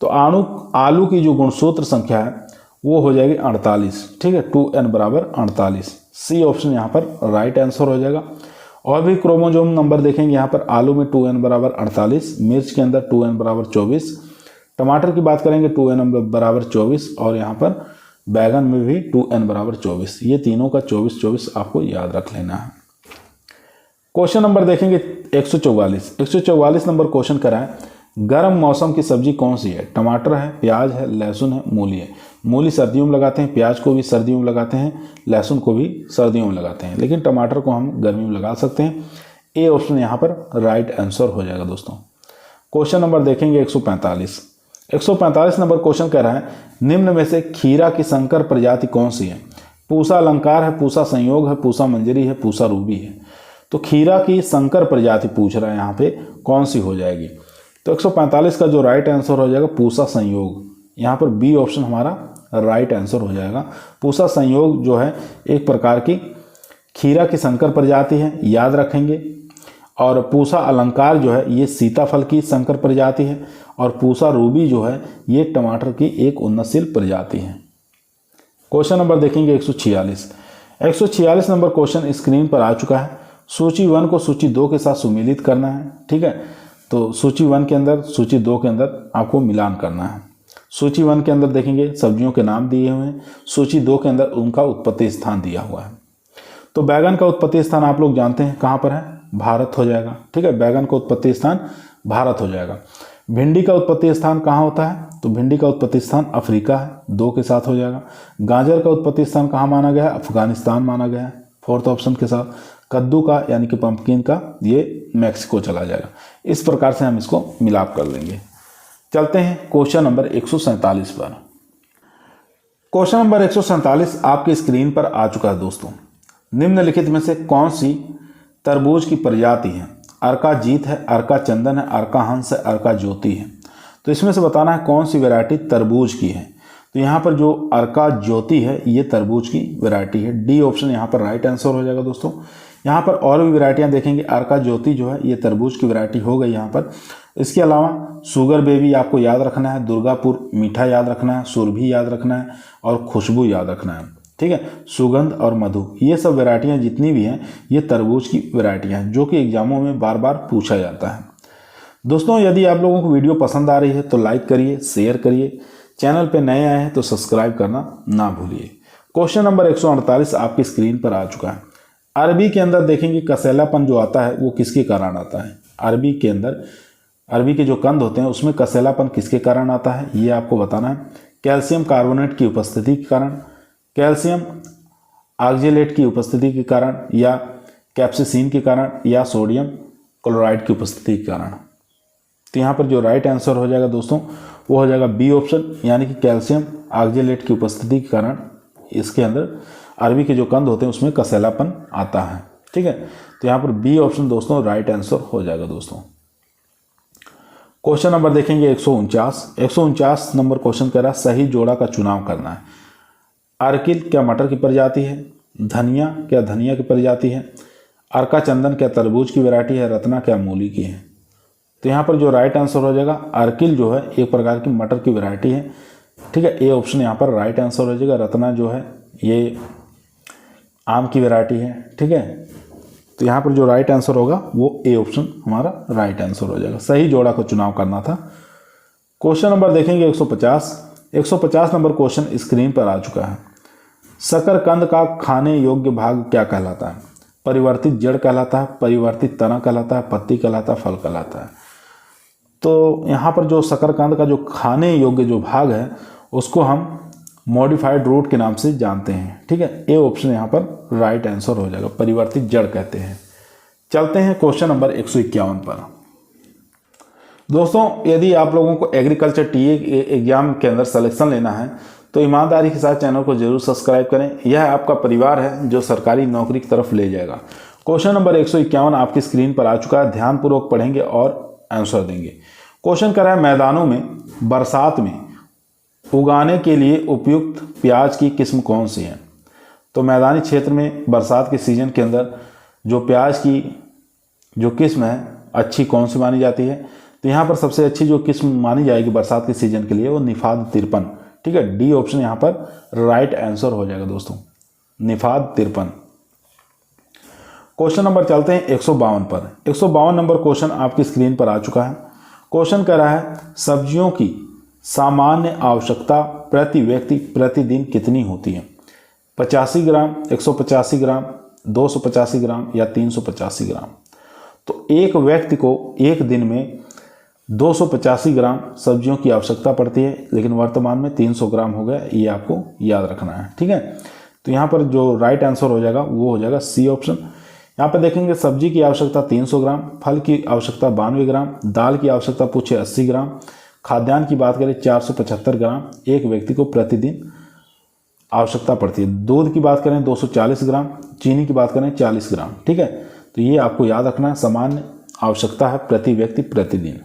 तो आलू की जो गुणसूत्र संख्या है वो हो जाएगी 48। ठीक है, 2n = 48। सी ऑप्शन यहाँ पर राइट आंसर हो जाएगा। और भी क्रोमोसोम नंबर देखेंगे यहाँ पर आलू में 2n = 48, मिर्च के अंदर 2n = 24, टमाटर की बात करेंगे 2n = 24 और यहाँ पर बैगन में भी 2n = 24। ये तीनों का 24 आपको याद रख लेना है। क्वेश्चन नंबर देखेंगे 144 नंबर क्वेश्चन करा है गर्म मौसम की सब्जी कौन सी है? टमाटर है, प्याज है, लहसुन है, मूली है। मूली सर्दियों में लगाते हैं, प्याज को भी सर्दियों में लगाते हैं, लहसुन को भी सर्दियों में लगाते हैं, लेकिन टमाटर को हम गर्मी में लगा सकते हैं। ए ऑप्शन यहाँ पर राइट आंसर हो जाएगा दोस्तों। क्वेश्चन नंबर देखेंगे 145 नंबर क्वेश्चन कह रहा है निम्न में से खीरा की संकर प्रजाति कौन सी है? पूसा अलंकार है, पूसा संयोग है, पूसा मंजरी है, पूसा रूबी है। तो खीरा की संकर प्रजाति पूछ रहा है यहाँ पे कौन सी हो जाएगी? तो 145 का जो राइट आंसर हो जाएगा पूसा संयोग। यहाँ पर बी ऑप्शन हमारा राइट आंसर हो जाएगा। पूसा संयोग जो है एक प्रकार की खीरा की संकर प्रजाति है, याद रखेंगे। और पूसा अलंकार जो है ये सीताफल की संकर प्रजाति है और पूसा रूबी जो है ये टमाटर की एक उन्नतशील प्रजाति है। क्वेश्चन नंबर देखेंगे 146 नंबर क्वेश्चन स्क्रीन पर आ चुका है। सूची 1 को सूची 2 के साथ सुमेलित करना है। ठीक है, तो सूची 1 के अंदर सूची 2 के अंदर आपको मिलान करना है। सूची 1 के अंदर देखेंगे सब्जियों के नाम दिए हुए हैं, सूची 2 के अंदर उनका उत्पत्ति स्थान दिया हुआ है। तो बैगन का उत्पत्ति स्थान आप लोग जानते हैं कहाँ पर है? भारत हो जाएगा। ठीक है, बैगन का उत्पत्ति स्थान भारत हो जाएगा। भिंडी का उत्पत्ति स्थान कहाँ होता है? तो भिंडी का उत्पत्ति स्थान अफ्रीका है, 2 के साथ हो जाएगा। गाजर का उत्पत्ति स्थान कहाँ माना गया है? अफगानिस्तान माना गया है, 4th ऑप्शन के साथ। कद्दू का यानी कि पंपकिन का ये मैक्सिको चला जाएगा। इस प्रकार से हम इसको मिलाप कर लेंगे। चलते हैं क्वेश्चन नंबर 147 पर। क्वेश्चन नंबर 147 आपकी स्क्रीन पर आ चुका है दोस्तों। निम्नलिखित में से कौन सी तरबूज की प्रजाति है? अर्का जीत है, अर्का चंदन है, अर्का हंस है, अर्का ज्योति है। तो इसमें से बताना है कौन सी वैरायटी तरबूज की है। तो यहाँ पर जो अर्का ज्योति है ये तरबूज की वैरायटी है। डी ऑप्शन यहाँ पर राइट आंसर हो जाएगा दोस्तों। यहाँ पर और भी वैरायटियाँ देखेंगे। अर्का ज्योति जो है ये तरबूज की वैरायटी हो गई यहाँ पर। इसके अलावा शुगर बेबी आपको याद रखना है, दुर्गापुर मीठा याद रखना है, सुरभि याद रखना है और खुशबू याद रखना है। ठीक है, सुगंध और मधु, ये सब वैरायटियाँ जितनी भी हैं ये तरबूज की वैरायटियाँ हैं जो कि एग्जामों में बार बार पूछा जाता है। दोस्तों यदि आप लोगों को वीडियो पसंद आ रही है तो लाइक करिए, शेयर करिए, चैनल पे नए आए हैं तो सब्सक्राइब करना ना भूलिए। क्वेश्चन नंबर 148 आपकी स्क्रीन पर आ चुका है। अरबी के अंदर देखेंगे कसैलापन जो आता है वो किसके कारण आता है? अरबी के अंदर अरबी के जो कंद होते हैं उसमें कसैलापन किसके कारण आता है ये आपको बताना है। कैल्शियम कार्बोनेट की उपस्थिति के कारण, कैल्शियम ऑक्जेलेट की उपस्थिति के कारण, या कैप्सिसिन के कारण, या सोडियम क्लोराइड की उपस्थिति के कारण। तो यहाँ पर जो राइट आंसर हो जाएगा दोस्तों वो हो जाएगा बी ऑप्शन, यानी कि कैल्शियम ऑक्जेलेट की उपस्थिति के कारण इसके अंदर अरबी के जो कंद होते हैं उसमें कसैलापन आता है। ठीक है, तो यहाँ पर बी ऑप्शन दोस्तों राइट आंसर हो जाएगा दोस्तों। क्वेश्चन नंबर देखेंगे 149 नंबर क्वेश्चन कह रहा है सही जोड़ा का चुनाव करना है। अर्किल क्या मटर की प्रजाति है? धनिया क्या धनिया की प्रजाति है? अर्का चंदन क्या तरबूज की वैरायटी है? रत्ना क्या मूली की है? तो यहाँ पर जो राइट आंसर हो जाएगा अर्किल जो है एक प्रकार की मटर की वैरायटी है। ठीक है, ए ऑप्शन यहाँ पर राइट आंसर हो जाएगा। रत्ना जो है ये आम की वैरायटी है। ठीक है, तो यहाँ पर जो राइट आंसर होगा वो ए ऑप्शन हमारा राइट आंसर हो जाएगा। सही जोड़ा का चुनाव करना था। क्वेश्चन नंबर देखेंगे 150 नंबर क्वेश्चन स्क्रीन पर आ चुका है। शकरकंद का खाने योग्य भाग क्या कहलाता है? परिवर्तित जड़ कहलाता है, परिवर्तित तना कहलाता है, पत्ती कहलाता है, फल कहलाता है। तो यहाँ पर जो शकरकंद का जो खाने योग्य जो भाग है उसको हम मॉडिफाइड रूट के नाम से जानते हैं। ठीक है, ए ऑप्शन यहाँ पर राइट आंसर हो जाएगा, परिवर्तित जड़ कहते हैं। चलते हैं क्वेश्चन नंबर 151 पर। दोस्तों यदि आप लोगों को एग्रीकल्चर टीए एग्जाम के अंदर सिलेक्शन लेना है तो ईमानदारी के साथ चैनल को जरूर सब्सक्राइब करें। यह आपका परिवार है जो सरकारी नौकरी की तरफ ले जाएगा। क्वेश्चन नंबर 151 आपकी स्क्रीन पर आ चुका है। ध्यानपूर्वक पढ़ेंगे और आंसर देंगे। क्वेश्चन कर रहा है मैदानों में बरसात में उगाने के लिए उपयुक्त प्याज की किस्म कौन सी है? तो मैदानी क्षेत्र में बरसात के सीजन के अंदर जो प्याज की जो किस्म है अच्छी कौन सी मानी जाती है? तो यहाँ पर सबसे अच्छी जो किस्म मानी जाएगी बरसात के सीजन के लिए वो निफाद 53। ठीक है, डी ऑप्शन यहाँ पर राइट आंसर हो जाएगा दोस्तों, निफाद 53। क्वेश्चन नंबर चलते हैं 152 पर। 152 नंबर क्वेश्चन आपकी स्क्रीन पर आ चुका है। क्वेश्चन कह रहा है सब्जियों की सामान्य आवश्यकता प्रति व्यक्ति प्रतिदिन कितनी होती है? 85 ग्राम, 185 ग्राम, 285 ग्राम या 385 ग्राम। तो एक व्यक्ति को एक दिन में 285 ग्राम सब्जियों की आवश्यकता पड़ती है, लेकिन वर्तमान में 300 ग्राम हो गया, ये आपको याद रखना है। ठीक है, तो यहाँ पर जो राइट आंसर हो जाएगा वो हो जाएगा सी ऑप्शन। यहाँ पर देखेंगे सब्जी की आवश्यकता 300 ग्राम, फल की आवश्यकता 92 ग्राम, दाल की आवश्यकता पूछे 80 ग्राम, खाद्यान्न की बात करें 475 ग्राम एक व्यक्ति को प्रतिदिन आवश्यकता पड़ती है। दूध की बात करें 240 ग्राम, चीनी की बात करें 40 ग्राम। ठीक है, तो ये आपको याद रखना है, सामान्य आवश्यकता है प्रति व्यक्ति प्रतिदिन।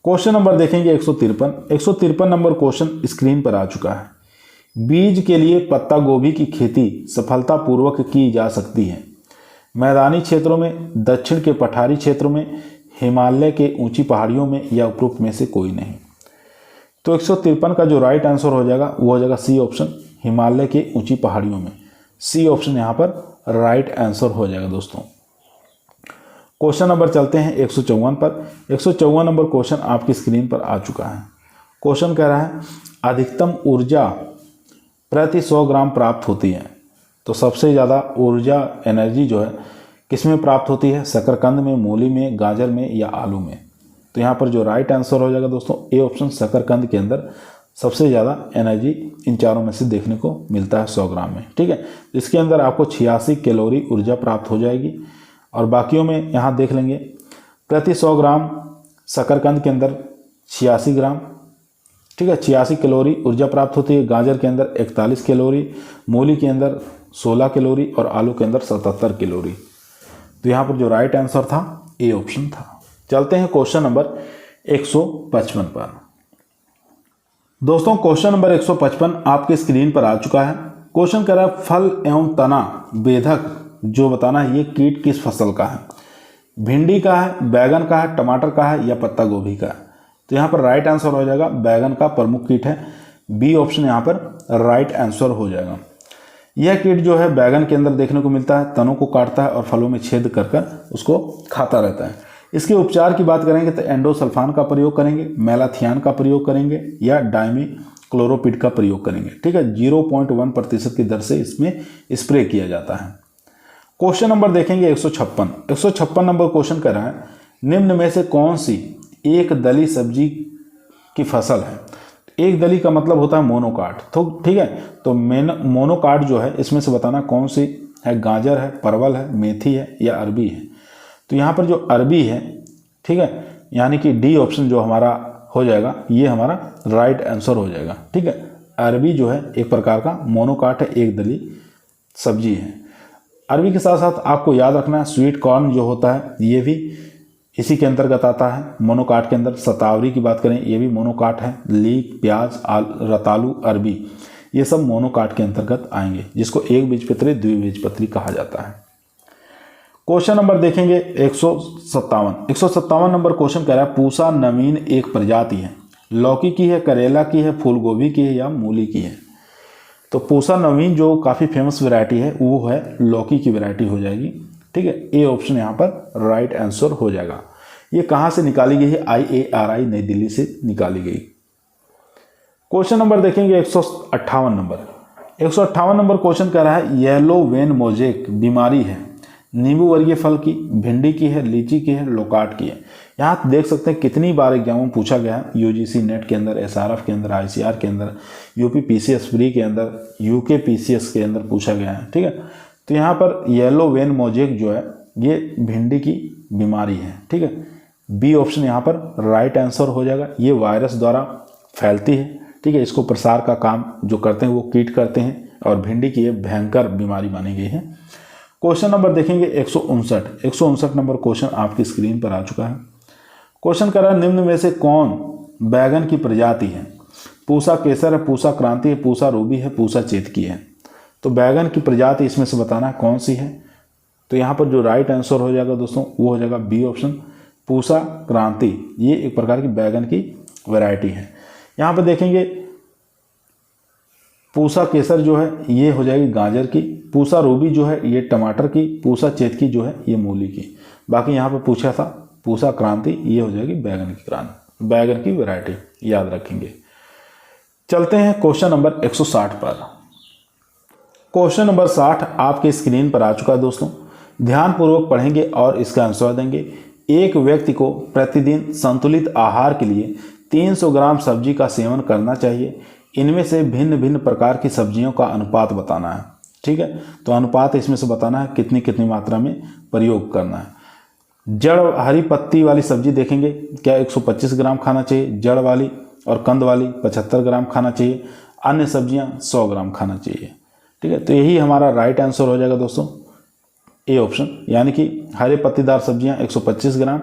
क्वेश्चन नंबर देखेंगे 153 नंबर क्वेश्चन स्क्रीन पर आ चुका है। बीज के लिए पत्ता गोभी की खेती सफलतापूर्वक की जा सकती है मैदानी क्षेत्रों में, दक्षिण के पठारी क्षेत्रों में, हिमालय के ऊंची पहाड़ियों में या उपरोक्त में से कोई नहीं। तो 153 का जो राइट आंसर हो जाएगा वो हो जाएगा सी ऑप्शन, हिमालय के ऊंची पहाड़ियों में। सी ऑप्शन यहाँ पर राइट आंसर हो जाएगा दोस्तों। क्वेश्चन नंबर चलते हैं 154 पर। 154 नंबर क्वेश्चन आपकी स्क्रीन पर आ चुका है। क्वेश्चन कह रहा है अधिकतम ऊर्जा प्रति 100 ग्राम प्राप्त होती है। तो सबसे ज़्यादा ऊर्जा एनर्जी जो है किस में प्राप्त होती है? शकरकंद में, मूली में, गाजर में या आलू में। तो यहाँ पर जो राइट आंसर हो जाएगा दोस्तों ए ऑप्शन, शकरकंद के अंदर सबसे ज़्यादा एनर्जी इन चारों में से देखने को मिलता है 100 ग्राम में। ठीक है, इसके अंदर आपको 86 कैलोरी ऊर्जा प्राप्त हो जाएगी और बाकियों में यहाँ देख लेंगे प्रति 100 ग्राम शकरकंद के अंदर 86 ग्राम। ठीक है। 86 कैलोरी ऊर्जा प्राप्त होती है। गाजर के अंदर 41 कैलोरी, मूली के अंदर 16 कैलोरी और आलू के अंदर 77 कैलोरी। तो यहाँ पर जो राइट आंसर था ए ऑप्शन था। चलते हैं क्वेश्चन नंबर 155 पर। दोस्तों क्वेश्चन नंबर 155 आपके स्क्रीन पर आ चुका है। क्वेश्चन कह रहा है फल एवं तना बेधक जो बताना है ये कीट किस फसल का है। भिंडी का है, बैगन का है, टमाटर का है या पत्ता गोभी का है। तो यहाँ पर राइट आंसर हो जाएगा बैगन का प्रमुख कीट है। बी ऑप्शन यहाँ पर राइट आंसर हो जाएगा। यह कीट जो है बैगन के अंदर देखने को मिलता है, तनों को काटता है और फलों में छेद कर कर उसको खाता रहता है। इसके उपचार की बात करेंगे तो एंडोसल्फान का प्रयोग करेंगे, मेलाथियान का प्रयोग करेंगे या डाइमिक्लोरोपिड का प्रयोग करेंगे। ठीक है, 0.1% की दर से इसमें स्प्रे किया जाता है। क्वेश्चन नंबर देखेंगे 156 नंबर क्वेश्चन कर रहा है निम्न में से कौन सी एक दली सब्जी की फसल है। एक दली का मतलब होता है मोनोकाट। तो ठीक है, तो मोनोकाट जो है इसमें से बताना कौन सी है। गाजर है, परवल है, मेथी है या अरबी है। तो यहाँ पर जो अरबी है, ठीक है, यानी कि डी ऑप्शन जो हमारा हो जाएगा ये हमारा राइट आंसर हो जाएगा। ठीक है, अरबी जो है एक प्रकार का मोनोकाट है, एक दली सब्जी है। अरबी के साथ साथ आपको याद रखना है स्वीट कॉर्न जो होता है ये भी इसी के अंतर्गत आता है मोनोकाट के अंदर। शतावरी की बात करें ये भी मोनोकाट है। लीक, प्याज, रतालू, अरबी ये सब मोनोकाट के अंतर्गत आएंगे, जिसको एक बीजपत्री द्विबीजपत्री कहा जाता है। क्वेश्चन नंबर देखेंगे 157 नंबर क्वेश्चन कह रहा है पूसा नवीन एक प्रजाति है। लौकी की है, करेला की है, फूलगोभी की है या मूली की है। तो पूसा नवीन जो काफ़ी फेमस वैरायटी है वो है लौकी की वैरायटी हो जाएगी। ठीक है, ए ऑप्शन यहाँ पर राइट आंसर हो जाएगा। ये कहाँ से निकाली गई है, IARI नई दिल्ली से निकाली गई। क्वेश्चन नंबर देखेंगे 158 नंबर क्वेश्चन कह रहा है येलो वेन मोजेक बीमारी है नींबू वर्गीय फल की, भिंडी की है, लीची की है, लोकाट की है। यहाँ देख सकते हैं कितनी बार एग्जाम में पूछा गया है। UGC नेट के अंदर, SRF के अंदर, ICR के अंदर, UP PCS फ्री के अंदर, UK PCS के अंदर पूछा गया है। ठीक है, तो यहाँ पर येलो वेन मोजेक जो है ये भिंडी की बीमारी है। ठीक है, बी ऑप्शन यहाँ पर राइट आंसर हो जाएगा। ये वायरस द्वारा फैलती है। ठीक है, इसको प्रसार का काम जो करते हैं वो कीट करते हैं और भिंडी की ये भयंकर बीमारी मानी गई है। क्वेश्चन नंबर देखेंगे 159 नंबर क्वेश्चन आपकी स्क्रीन पर आ चुका है। क्वेश्चन कर रहा है निम्न में से कौन बैगन की प्रजाति है। पूसा केसर है, पूसा क्रांति है, पूसा रूबी है, पूसा चेतकी है। तो बैगन की प्रजाति इसमें से बताना है कौन सी है। तो यहाँ पर जो राइट आंसर हो जाएगा दोस्तों वो हो जाएगा बी ऑप्शन पूसा क्रांति। ये एक प्रकार की बैगन की वैरायटी है। यहाँ पर देखेंगे पूसा केसर जो है ये हो जाएगी गाजर की, पूसा रूबी जो है ये टमाटर की, पूसा चेतकी जो है ये मूली की। बाकी यहाँ पर पूछा था पूसा क्रांति, ये हो जाएगी बैगन की वैरायटी, याद रखेंगे। चलते हैं क्वेश्चन नंबर 160 पर। क्वेश्चन नंबर 60 आपके स्क्रीन पर आ चुका है दोस्तों। ध्यानपूर्वक पढ़ेंगे और इसका आंसर देंगे। एक व्यक्ति को प्रतिदिन संतुलित आहार के लिए 300 ग्राम सब्जी का सेवन करना चाहिए। इनमें से भिन्न भिन्न प्रकार की सब्जियों का अनुपात बताना है। ठीक है, तो अनुपात इसमें से बताना है कितनी कितनी मात्रा में प्रयोग करना है। जड़ हरी पत्ती वाली सब्जी देखेंगे क्या 125 ग्राम खाना चाहिए, जड़ वाली और कंद वाली 75 ग्राम खाना चाहिए, अन्य सब्जियां 100 ग्राम खाना चाहिए। ठीक है, तो यही हमारा राइट आंसर हो जाएगा दोस्तों ए ऑप्शन, यानी कि हरे पत्तीदार सब्जियां 125 ग्राम,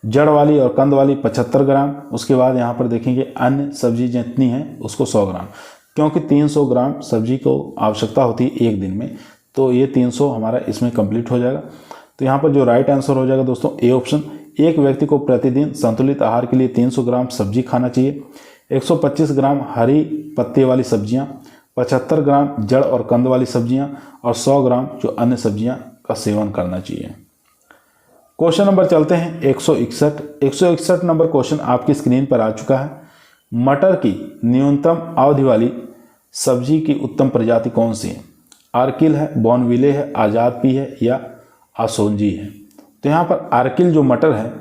जड़ वाली और कंद वाली 75 ग्राम। उसके बाद यहाँ पर देखेंगे अन्य सब्जी जितनी है उसको 100 ग्राम, क्योंकि 300 ग्राम सब्जी को आवश्यकता होती है एक दिन में, तो ये 300 हमारा इसमें कंप्लीट हो जाएगा। तो यहाँ पर जो राइट आंसर हो जाएगा दोस्तों ए ऑप्शन। एक व्यक्ति को प्रतिदिन संतुलित आहार के लिए 300 ग्राम सब्जी खाना चाहिए, 125 ग्राम हरी पत्ती वाली सब्जियाँ, 75 ग्राम जड़ और कंद वाली सब्जियाँ और 100 ग्राम जो अन्य सब्जियाँ का सेवन करना चाहिए। क्वेश्चन नंबर चलते हैं 161 नंबर क्वेश्चन आपकी स्क्रीन पर आ चुका है। मटर की न्यूनतम अवधि वाली सब्जी की उत्तम प्रजाति कौन सी है। आर्किल है, बॉर्नविले है, आज़ाद पी है या आसोंजी है। तो यहाँ पर आर्किल जो मटर है,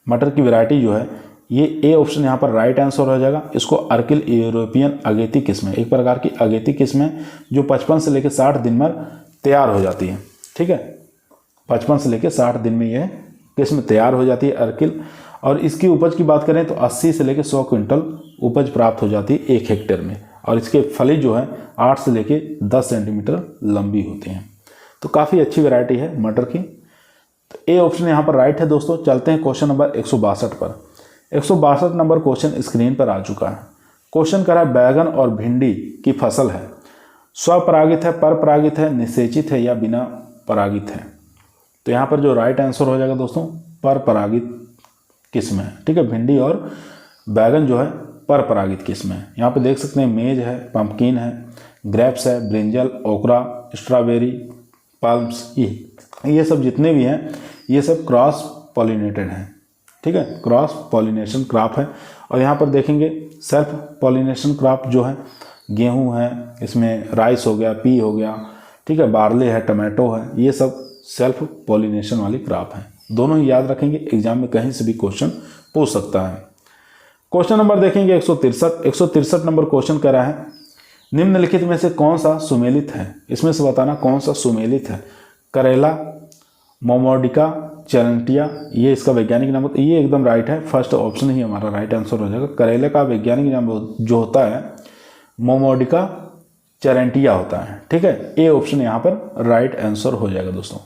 मटर की वैरायटी जो है ये ए ऑप्शन यहाँ पर राइट आंसर हो जाएगा। इसको आर्किल यूरोपियन अगेती किस्म है, एक प्रकार की अगेती किस्म है जो 55 से लेकर 60 दिन में तैयार हो जाती है। ठीक है, 55 से लेकर 60 दिन में यह किस्म तैयार हो जाती है अर्किल। और इसकी उपज की बात करें तो 80 से लेकर 100 क्विंटल उपज प्राप्त हो जाती है 1 हेक्टेयर में, और इसके फली जो है 8 से लेके 10 सेंटीमीटर लंबी होती हैं। तो काफ़ी अच्छी वैरायटी है मटर की। तो ए ऑप्शन यहाँ पर राइट है दोस्तों। चलते हैं क्वेश्चन नंबर 162 पर। 162 नंबर क्वेश्चन स्क्रीन पर आ चुका है। क्वेश्चन कह रहा है बैगन और भिंडी की फसल है, स्वपरागित है, परपरागित है, निषेचित है या बिना परागित है। तो यहाँ पर जो राइट आंसर हो जाएगा दोस्तों परपरागित किस्म है। ठीक है, भिंडी और बैगन जो है परपरागित किस्म है। यहाँ पे देख सकते हैं मेज है, पंपकिन है, ग्रेप्स है, ब्रिंजल, ओकरा, स्ट्रॉबेरी, पल्म्स, ये सब जितने भी हैं ये सब क्रॉस पॉलिनेटेड हैं। ठीक है, क्रॉस पॉलिनेशन क्रॉप है। और यहाँ पर देखेंगे सेल्फ पॉलिनेशन क्रॉप जो है गेहूं है, इसमें राइस हो गया, पी हो गया, ठीक है, बार्ले है, टमाटो है, ये सब सेल्फ पॉलिनेशन वाली क्रॉप है। दोनों ही याद रखेंगे, एग्जाम में कहीं से भी क्वेश्चन पूछ सकता है। क्वेश्चन नंबर देखेंगे 163 नंबर क्वेश्चन कह रहा है निम्नलिखित में से कौन सा सुमेलित है। इसमें से बताना कौन सा सुमेलित है। करेला, मोमोडिका, चैरंटिया, ये इसका वैज्ञानिक नाम होता है। ये एकदम राइट है, फर्स्ट ऑप्शन ही हमारा राइट आंसर हो जाएगा। करेले का वैज्ञानिक नाम जो होता है मोमोडिका चैरंटिया होता है। ठीक है, ए ऑप्शन यहाँ पर राइट आंसर हो जाएगा दोस्तों।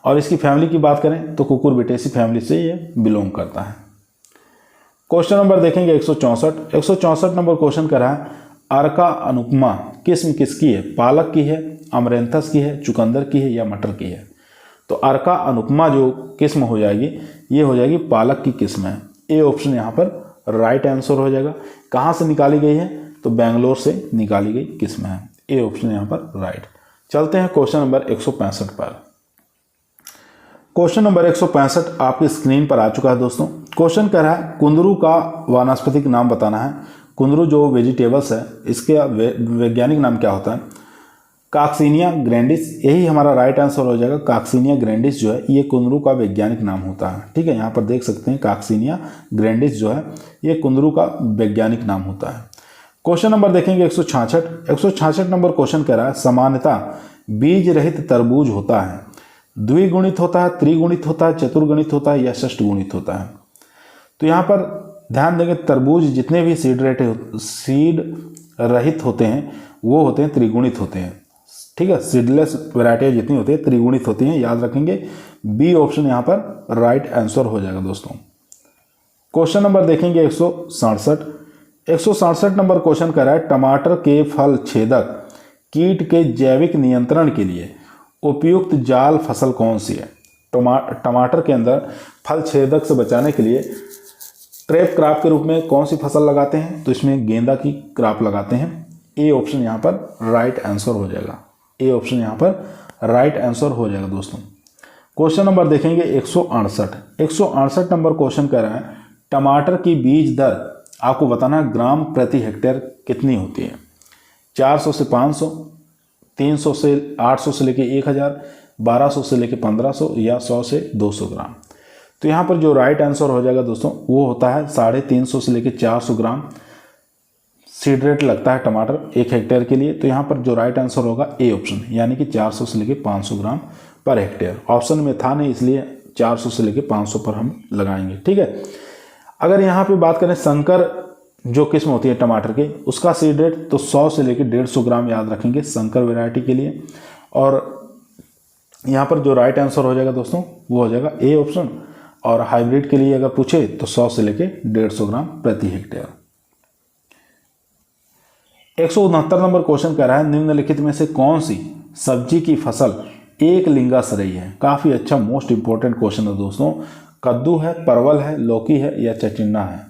और इसकी फैमिली की बात करें तो कुकुरबिटेसी फैमिली से ये बिलोंग करता है। क्वेश्चन नंबर देखेंगे 164 नंबर क्वेश्चन कर रहा है अर्का अनुपमा किस्म किसकी है। पालक की है, अमरेंथस की है, चुकंदर की है या मटर की है। तो अर्का अनुपमा जो किस्म हो जाएगी ये हो जाएगी पालक की किस्म है। ए ऑप्शन यहाँ पर राइट आंसर हो जाएगा। कहाँ से निकाली गई है तो बेंगलोर से निकाली गई किस्म है। ए ऑप्शन यहाँ पर राइट। चलते हैं क्वेश्चन नंबर 165 पर। क्वेश्चन नंबर 165 आपकी स्क्रीन पर आ चुका है दोस्तों। क्वेश्चन कह रहा है कुंदरू का वानस्पतिक नाम बताना है। कुंदरू जो वेजिटेबल्स है इसके वैज्ञानिक नाम क्या होता है। काक्सीनिया ग्रैंडिस, यही हमारा राइट आंसर हो जाएगा। काक्सीनिया ग्रैंडिस जो है ये कुंदरू का वैज्ञानिक नाम होता है। ठीक है, यहाँ पर देख सकते हैं काक्सीनिया ग्रैंडिस जो है ये कुंदरू का वैज्ञानिक नाम होता है। क्वेश्चन नंबर देखेंगे 166 नंबर क्वेश्चन कह रहा है सामान्यतः बीज रहित तरबूज होता है, द्विगुणित होता है, त्रिगुणित होता है, चतुर्गुणित होता है या षष्टगुणित होता है। तो यहाँ पर ध्यान देंगे तरबूज जितने भी सीड रहित होते हैं वो होते हैं त्रिगुणित होते हैं। ठीक है, सीडलेस वैरायटी जितनी होती है त्रिगुणित होती हैं, याद रखेंगे। बी ऑप्शन यहाँ पर राइट आंसर हो जाएगा दोस्तों। क्वेश्चन नंबर देखेंगे 167 नंबर क्वेश्चन कर रहा है टमाटर के फल छेदक कीट के जैविक नियंत्रण के लिए उपयुक्त जाल फसल कौन सी है। टमाटर के अंदर फल छेदक से बचाने के लिए ट्रैप क्रॉप के रूप में कौन सी फसल लगाते हैं तो इसमें गेंदा की क्रॉप लगाते हैं। ए ऑप्शन यहाँ पर राइट आंसर हो जाएगा। ए ऑप्शन यहाँ पर राइट आंसर हो जाएगा दोस्तों। क्वेश्चन नंबर देखेंगे 168 नंबर क्वेश्चन कह रहा है टमाटर की बीज दर आपको बताना है ग्राम प्रति हेक्टेयर कितनी होती है। 400 से 500, 300 से 800 से लेके 1000, 1200 से लेके 1500 या 100 से 200 ग्राम। तो यहाँ पर जो राइट आंसर हो जाएगा दोस्तों वो होता है 350 से लेके 400 ग्राम सीड रेट लगता है टमाटर 1 हेक्टेयर के लिए। तो यहाँ पर जो राइट आंसर होगा ए ऑप्शन, यानी कि 400 से लेके 500 ग्राम पर हेक्टेयर। ऑप्शन में था नहीं इसलिए 400 से लेके 500 पर हम लगाएंगे। ठीक है, अगर यहाँ पे बात करें संकर जो किस्म होती है टमाटर के उसका सीड रेट तो 100 से लेके 150 ग्राम याद रखेंगे संकर वैरायटी के लिए। और यहाँ पर जो राइट आंसर हो जाएगा दोस्तों वो हो जाएगा ए ऑप्शन। और हाइब्रिड के लिए अगर पूछे तो 100 से लेके 150 ग्राम प्रति हेक्टेयर। 169 नंबर क्वेश्चन कह रहा है निम्नलिखित में से कौन सी सब्जी की फसल एक लिंगाश्रयी है। काफ़ी अच्छा मोस्ट इंपॉर्टेंट क्वेश्चन है दोस्तों। कद्दू है, परवल है, लौकी है या चिचिण्डा है।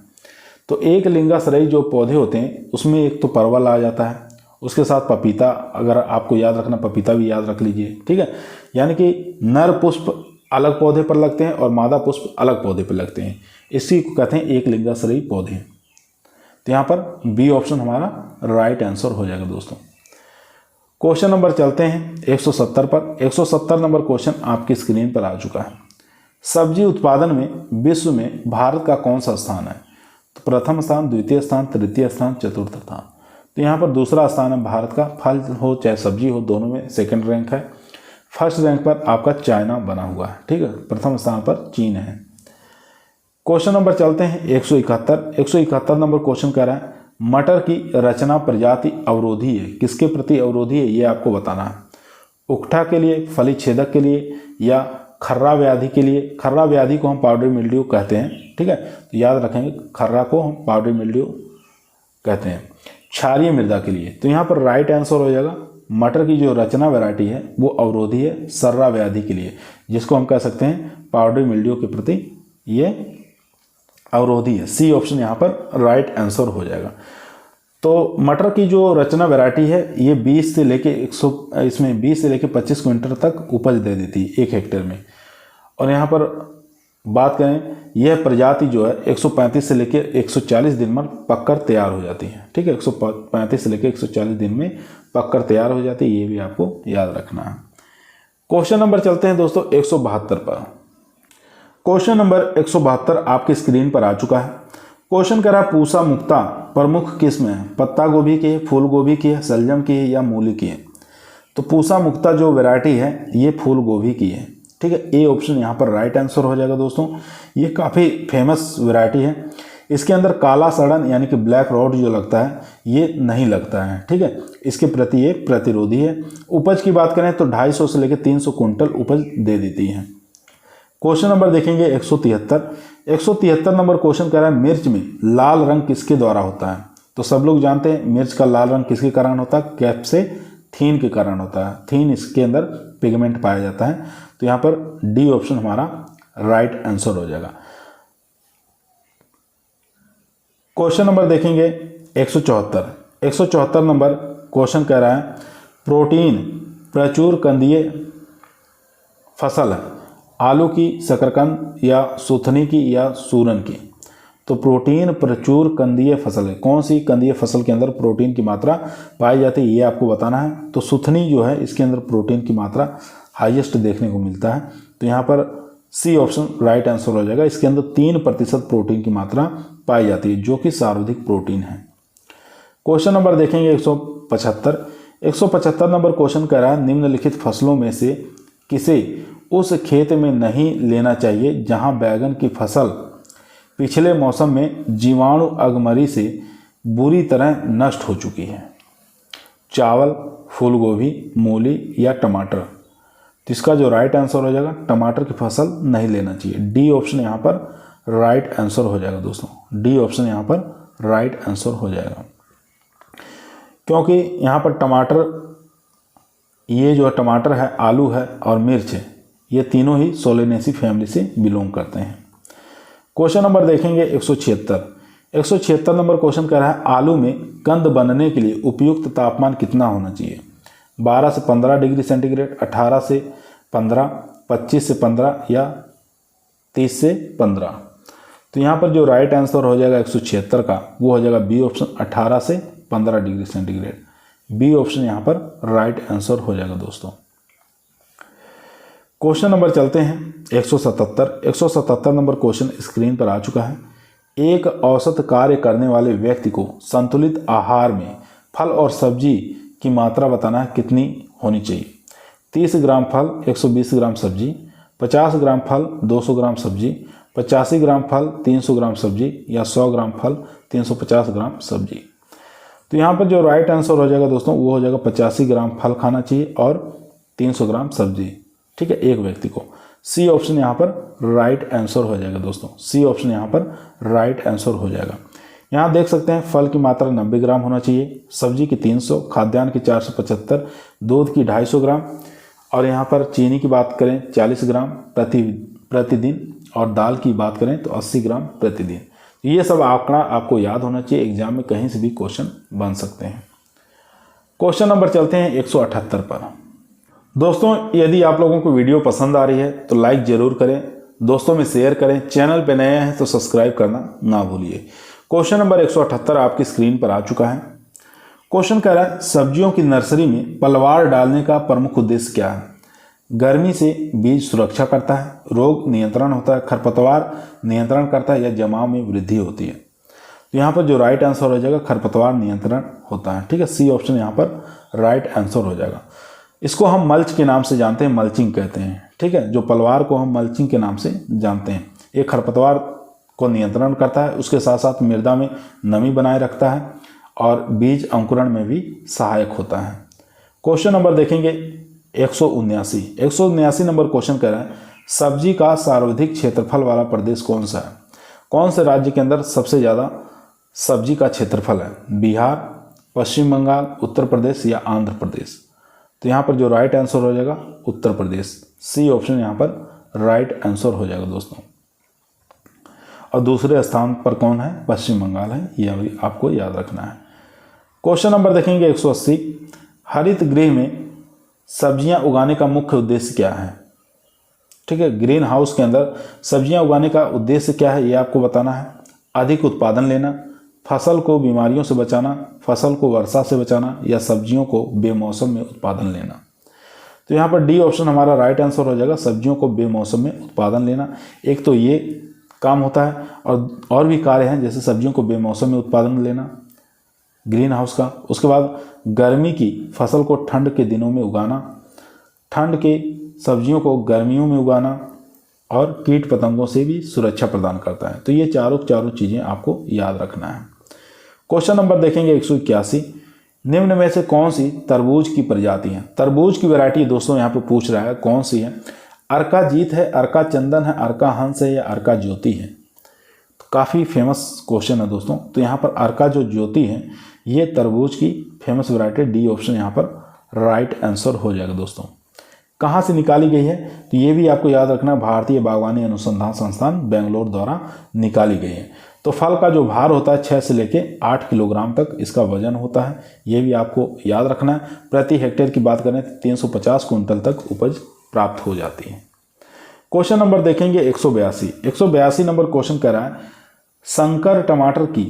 तो एक लिंगाश्रयी जो पौधे होते हैं उसमें एक तो परवल आ जाता है, उसके साथ पपीता, अगर आपको याद रखना पपीता भी याद रख लीजिए। ठीक है, यानी कि नर पुष्प अलग पौधे पर लगते हैं और मादा पुष्प अलग पौधे पर लगते हैं, इसी को कहते हैं एक लिंगाश्रयी पौधे। तो यहाँ पर बी ऑप्शन हमारा राइट आंसर हो जाएगा दोस्तों। क्वेश्चन नंबर चलते हैं 170 पर। 170 नंबर क्वेश्चन आपकी स्क्रीन पर आ चुका है। सब्जी उत्पादन में विश्व में भारत का कौन सा स्थान है। तो प्रथम स्थान, द्वितीय स्थान, तृतीय स्थान, चतुर्थ स्थान। तो यहाँ पर दूसरा स्थान है भारत का। फल हो चाहे सब्जी हो दोनों में सेकंड रैंक है। फर्स्ट रैंक पर आपका चाइना बना हुआ है। ठीक है, प्रथम स्थान पर चीन है। क्वेश्चन नंबर चलते हैं 171 नंबर क्वेश्चन कह रहा है मटर की रचना प्रजाति अवरोधी है, किसके प्रति अवरोधी है ये आपको बताना है। उकठा के लिए, फली छेदक के लिए, या खर्रा व्याधि के लिए। खर्रा व्याधि को हम पाउडरी मिल्ड्यू कहते हैं, ठीक है, तो याद रखेंगे खर्रा को हम पाउडरी मिल्ड्यू कहते हैं। क्षारीय मृदा के लिए, तो यहाँ पर राइट आंसर हो जाएगा मटर की जो रचना वैरायटी है वो अवरोधी है सर्रा व्याधि के लिए, जिसको हम कह सकते हैं पाउडरी मिल्ड्यू के प्रति ये अवरोधी है। सी ऑप्शन यहाँ पर राइट आंसर हो जाएगा। तो मटर की जो रचना वैरायटी है ये 20 से लेके 25 क्विंटल तक उपज दे देती है 1 हेक्टेयर में। और यहाँ पर बात करें यह प्रजाति जो है 135 से लेके 140 दिन में पककर तैयार हो जाती है, ठीक है, 135 से लेके 140 दिन में पककर तैयार हो जाती है, ये भी आपको याद रखना है। क्वेश्चन नंबर चलते हैं दोस्तों 172 पर। क्वेश्चन नंबर 172 आपकी स्क्रीन पर आ चुका है। क्वेश्चन कह रहा है पूसा मुक्ता प्रमुख किस्म है, पत्ता गोभी की है, फूल गोभी की है, शलजम की है या मूली की है। तो पूसा मुक्ता जो वैरायटी है ये फूल गोभी की है, ठीक है, ए ऑप्शन यहाँ पर राइट आंसर हो जाएगा दोस्तों। ये काफ़ी फेमस वैरायटी है। इसके अंदर काला सड़न यानी कि ब्लैक रॉड जो लगता है ये नहीं लगता है, ठीक है, इसके प्रति ये प्रतिरोधी है। उपज की बात करें तो 250 से लेकर 300 कुंटल उपज दे देती है। क्वेश्चन नंबर देखेंगे 173 नंबर क्वेश्चन कह रहा है मिर्च में लाल रंग किसके द्वारा होता है। तो सब लोग जानते हैं मिर्च का लाल रंग किसके कारण होता है, कैप्सेथीन के कारण होता है। थीन इसके अंदर पिगमेंट पाया जाता है, तो यहाँ पर डी ऑप्शन हमारा राइट आंसर हो जाएगा। क्वेश्चन नंबर देखेंगे 174 नंबर क्वेश्चन कह रहा है प्रोटीन प्रचुर कंदीय फसल है, आलू की, शकरकंद या सुथनी की या सूरन की। तो प्रोटीन प्रचुर कंदीय फसल है, कौन सी कंदीय फसल के अंदर प्रोटीन की मात्रा पाई जाती है ये आपको बताना है। तो सुथनी जो है इसके अंदर प्रोटीन की मात्रा हाईएस्ट देखने को मिलता है, तो यहाँ पर सी ऑप्शन राइट आंसर हो जाएगा। इसके अंदर 3% प्रोटीन की मात्रा पाई जाती है जो कि सर्वाधिक प्रोटीन है। क्वेश्चन नंबर देखेंगे 175 नंबर क्वेश्चन कह रहा है निम्नलिखित फसलों में से किसे उस खेत में नहीं लेना चाहिए जहां बैगन की फसल पिछले मौसम में जीवाणु अगमरी से बुरी तरह नष्ट हो चुकी है। चावल, फूलगोभी, मूली या टमाटर। तो इसका जो राइट आंसर हो जाएगा टमाटर की फसल नहीं लेना चाहिए। डी ऑप्शन यहाँ पर राइट आंसर हो जाएगा दोस्तों, डी ऑप्शन यहाँ पर राइट आंसर हो जाएगा, क्योंकि यहाँ पर टमाटर, ये जो टमाटर है, आलू है और मिर्च है, ये तीनों ही सोलेनेसी फैमिली से बिलोंग करते हैं। क्वेश्चन नंबर देखेंगे 176 नंबर क्वेश्चन कह रहा है आलू में कंद बनने के लिए उपयुक्त तापमान कितना होना चाहिए। 12 से 15 डिग्री सेंटीग्रेड, 18 से 15, 25 से 15 या 30 से 15। तो यहाँ पर जो राइट आंसर हो जाएगा 176 का वो हो जाएगा बी ऑप्शन 18 से 15 डिग्री सेंटीग्रेड। बी ऑप्शन यहाँ पर राइट आंसर हो जाएगा दोस्तों। क्वेश्चन नंबर चलते हैं 177 नंबर क्वेश्चन स्क्रीन पर आ चुका है। एक औसत कार्य करने वाले व्यक्ति को संतुलित आहार में फल और सब्जी की मात्रा बताना है कितनी होनी चाहिए। 30 ग्राम फल, 120 ग्राम सब्जी, 50 ग्राम फल, 200 ग्राम सब्जी, 85 ग्राम फल, 300 ग्राम सब्जी या 100 ग्राम फल, 350 ग्राम सब्जी। तो यहाँ पर जो राइट आंसर हो जाएगा दोस्तों वो हो जाएगा 85 ग्राम फल खाना चाहिए और 300 ग्राम सब्जी, ठीक है, एक व्यक्ति को। सी ऑप्शन यहाँ पर राइट आंसर हो जाएगा दोस्तों, सी ऑप्शन यहाँ पर राइट आंसर हो जाएगा। यहाँ देख सकते हैं फल की मात्रा 90 ग्राम होना चाहिए, सब्जी की 300, खाद्यान्न की 475, दूध की 250 ग्राम और यहाँ पर चीनी की बात करें 40 ग्राम प्रतिदिन और दाल की बात करें तो 80 ग्राम प्रतिदिन। ये सब आंकड़ा आपको याद होना चाहिए, एग्जाम में कहीं से भी क्वेश्चन बन सकते हैं। क्वेश्चन नंबर चलते हैं 178 पर। दोस्तों यदि आप लोगों को वीडियो पसंद आ रही है तो लाइक ज़रूर करें, दोस्तों में शेयर करें, चैनल पे नए हैं तो सब्सक्राइब करना ना भूलिए। क्वेश्चन नंबर 178 आपकी स्क्रीन पर आ चुका है। क्वेश्चन कह रहा है सब्जियों की नर्सरी में पलवार डालने का प्रमुख उद्देश्य क्या है। गर्मी से बीज सुरक्षा करता है, रोग नियंत्रण होता है, खरपतवार नियंत्रण करता है या जमाव में वृद्धि होती है। तो यहाँ पर जो राइट आंसर हो जाएगा खरपतवार नियंत्रण होता है, ठीक है, सी ऑप्शन यहाँ पर राइट आंसर हो जाएगा। इसको हम मल्च के नाम से जानते हैं, मल्चिंग कहते हैं, ठीक है, जो पलवार को हम मल्चिंग के नाम से जानते हैं। एक खरपतवार को नियंत्रण करता है, उसके साथ साथ मृदा में नमी बनाए रखता है और बीज अंकुरण में भी सहायक होता है। क्वेश्चन नंबर देखेंगे 179 नंबर क्वेश्चन कह रहा है सब्जी का सर्वाधिक क्षेत्रफल वाला प्रदेश कौन सा है? कौन से राज्य के अंदर सबसे ज़्यादा सब्जी का क्षेत्रफल है? बिहार, पश्चिम बंगाल, उत्तर प्रदेश या आंध्र प्रदेश? तो यहाँ पर जो राइट आंसर हो जाएगा उत्तर प्रदेश, सी ऑप्शन यहाँ पर राइट आंसर हो जाएगा दोस्तों। और दूसरे स्थान पर कौन है? पश्चिम बंगाल है, यह भी आपको याद रखना है। क्वेश्चन नंबर देखेंगे 180 हरित गृह में सब्जियां उगाने का मुख्य उद्देश्य क्या है? ठीक है, ग्रीन हाउस के अंदर सब्जियां उगाने का उद्देश्य क्या है ये आपको बताना है। अधिक उत्पादन लेना, फसल को बीमारियों से बचाना, फसल को वर्षा से बचाना या सब्जियों को बेमौसम में उत्पादन लेना? तो यहाँ पर डी ऑप्शन हमारा राइट आंसर हो जाएगा, सब्जियों को बेमौसम में उत्पादन लेना। एक तो ये काम होता है और भी कार्य हैं जैसे सब्जियों को बेमौसम में उत्पादन लेना ग्रीन हाउस का। उसके बाद गर्मी की फसल को ठंड के दिनों में उगाना, ठंड के सब्जियों को गर्मियों में उगाना और कीट पतंगों से भी सुरक्षा प्रदान करता है। तो ये चारों चीज़ें आपको याद रखना है। क्वेश्चन नंबर देखेंगे 181 निम्न में से कौन सी तरबूज की प्रजाति है? तरबूज की वैरायटी दोस्तों यहाँ पे पूछ रहा है कौन सी है? अर्का जीत है, अर्का चंदन है, अर्का हंस है या अर्का ज्योति है? तो काफ़ी फेमस क्वेश्चन है दोस्तों। तो यहाँ पर अर्का जो ज्योति है ये तरबूज की फेमस वैरायटी, डी ऑप्शन यहाँ पर राइट आंसर हो जाएगा दोस्तों। कहाँ से निकाली गई है? तो ये भी आपको याद रखना, भारतीय बागवानी अनुसंधान संस्थान बेंगलोर द्वारा निकाली गई है। तो फल का जो भार होता है 6 से लेके 8 किलोग्राम तक इसका वजन होता है, ये भी आपको याद रखना है। प्रति हेक्टेयर की बात करें तो 350 कुंटल तक उपज प्राप्त हो जाती है। क्वेश्चन नंबर देखेंगे 182 नंबर क्वेश्चन कह रहा है संकर टमाटर की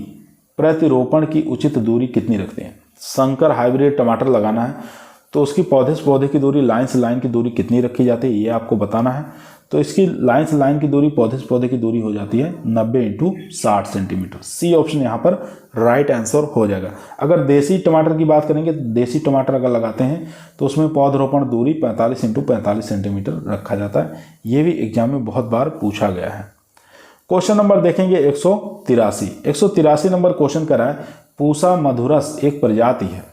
प्रतिरोपण की उचित दूरी कितनी रखते हैं? संकर हाइब्रिड टमाटर लगाना है तो उसकी पौधे से पौधे की दूरी, लाइन से लाइन की दूरी कितनी रखी जाती है ये आपको बताना है। तो इसकी लाइन से लाइन की दूरी, पौधे से पौधे की दूरी हो जाती है 90 × 60 सेंटीमीटर। सी ऑप्शन यहाँ पर राइट आंसर हो जाएगा। अगर देसी टमाटर की बात करेंगे तो देसी टमाटर अगर लगाते हैं तो उसमें पौधरोपण दूरी 45 × 45 सेंटीमीटर रखा जाता है। ये भी एग्जाम में बहुत बार पूछा गया है। क्वेश्चन नंबर देखेंगे 183 नंबर क्वेश्चन कर रहा है पूसा मधुरस एक प्रजाति है।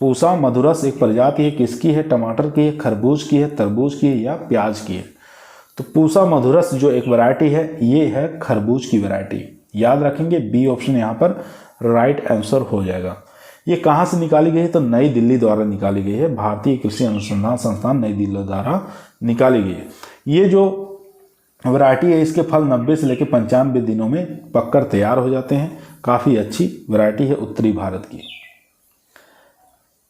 पूसा मधुरस एक प्रजाति है, किसकी है? टमाटर की है, खरबूज की है, तरबूज की है या प्याज की है? तो पूसा मधुरस जो एक वैरायटी है ये है खरबूज की वैरायटी, याद रखेंगे। बी ऑप्शन यहाँ पर राइट आंसर हो जाएगा। ये कहाँ से निकाली गई है? तो नई दिल्ली द्वारा निकाली गई है, भारतीय कृषि अनुसंधान संस्थान नई दिल्ली द्वारा निकाली गई है। ये जो वैरायटी है इसके फल 90 से लेकर 95 दिनों में पककर तैयार हो जाते हैं। काफ़ी अच्छी वैरायटी है उत्तरी भारत की।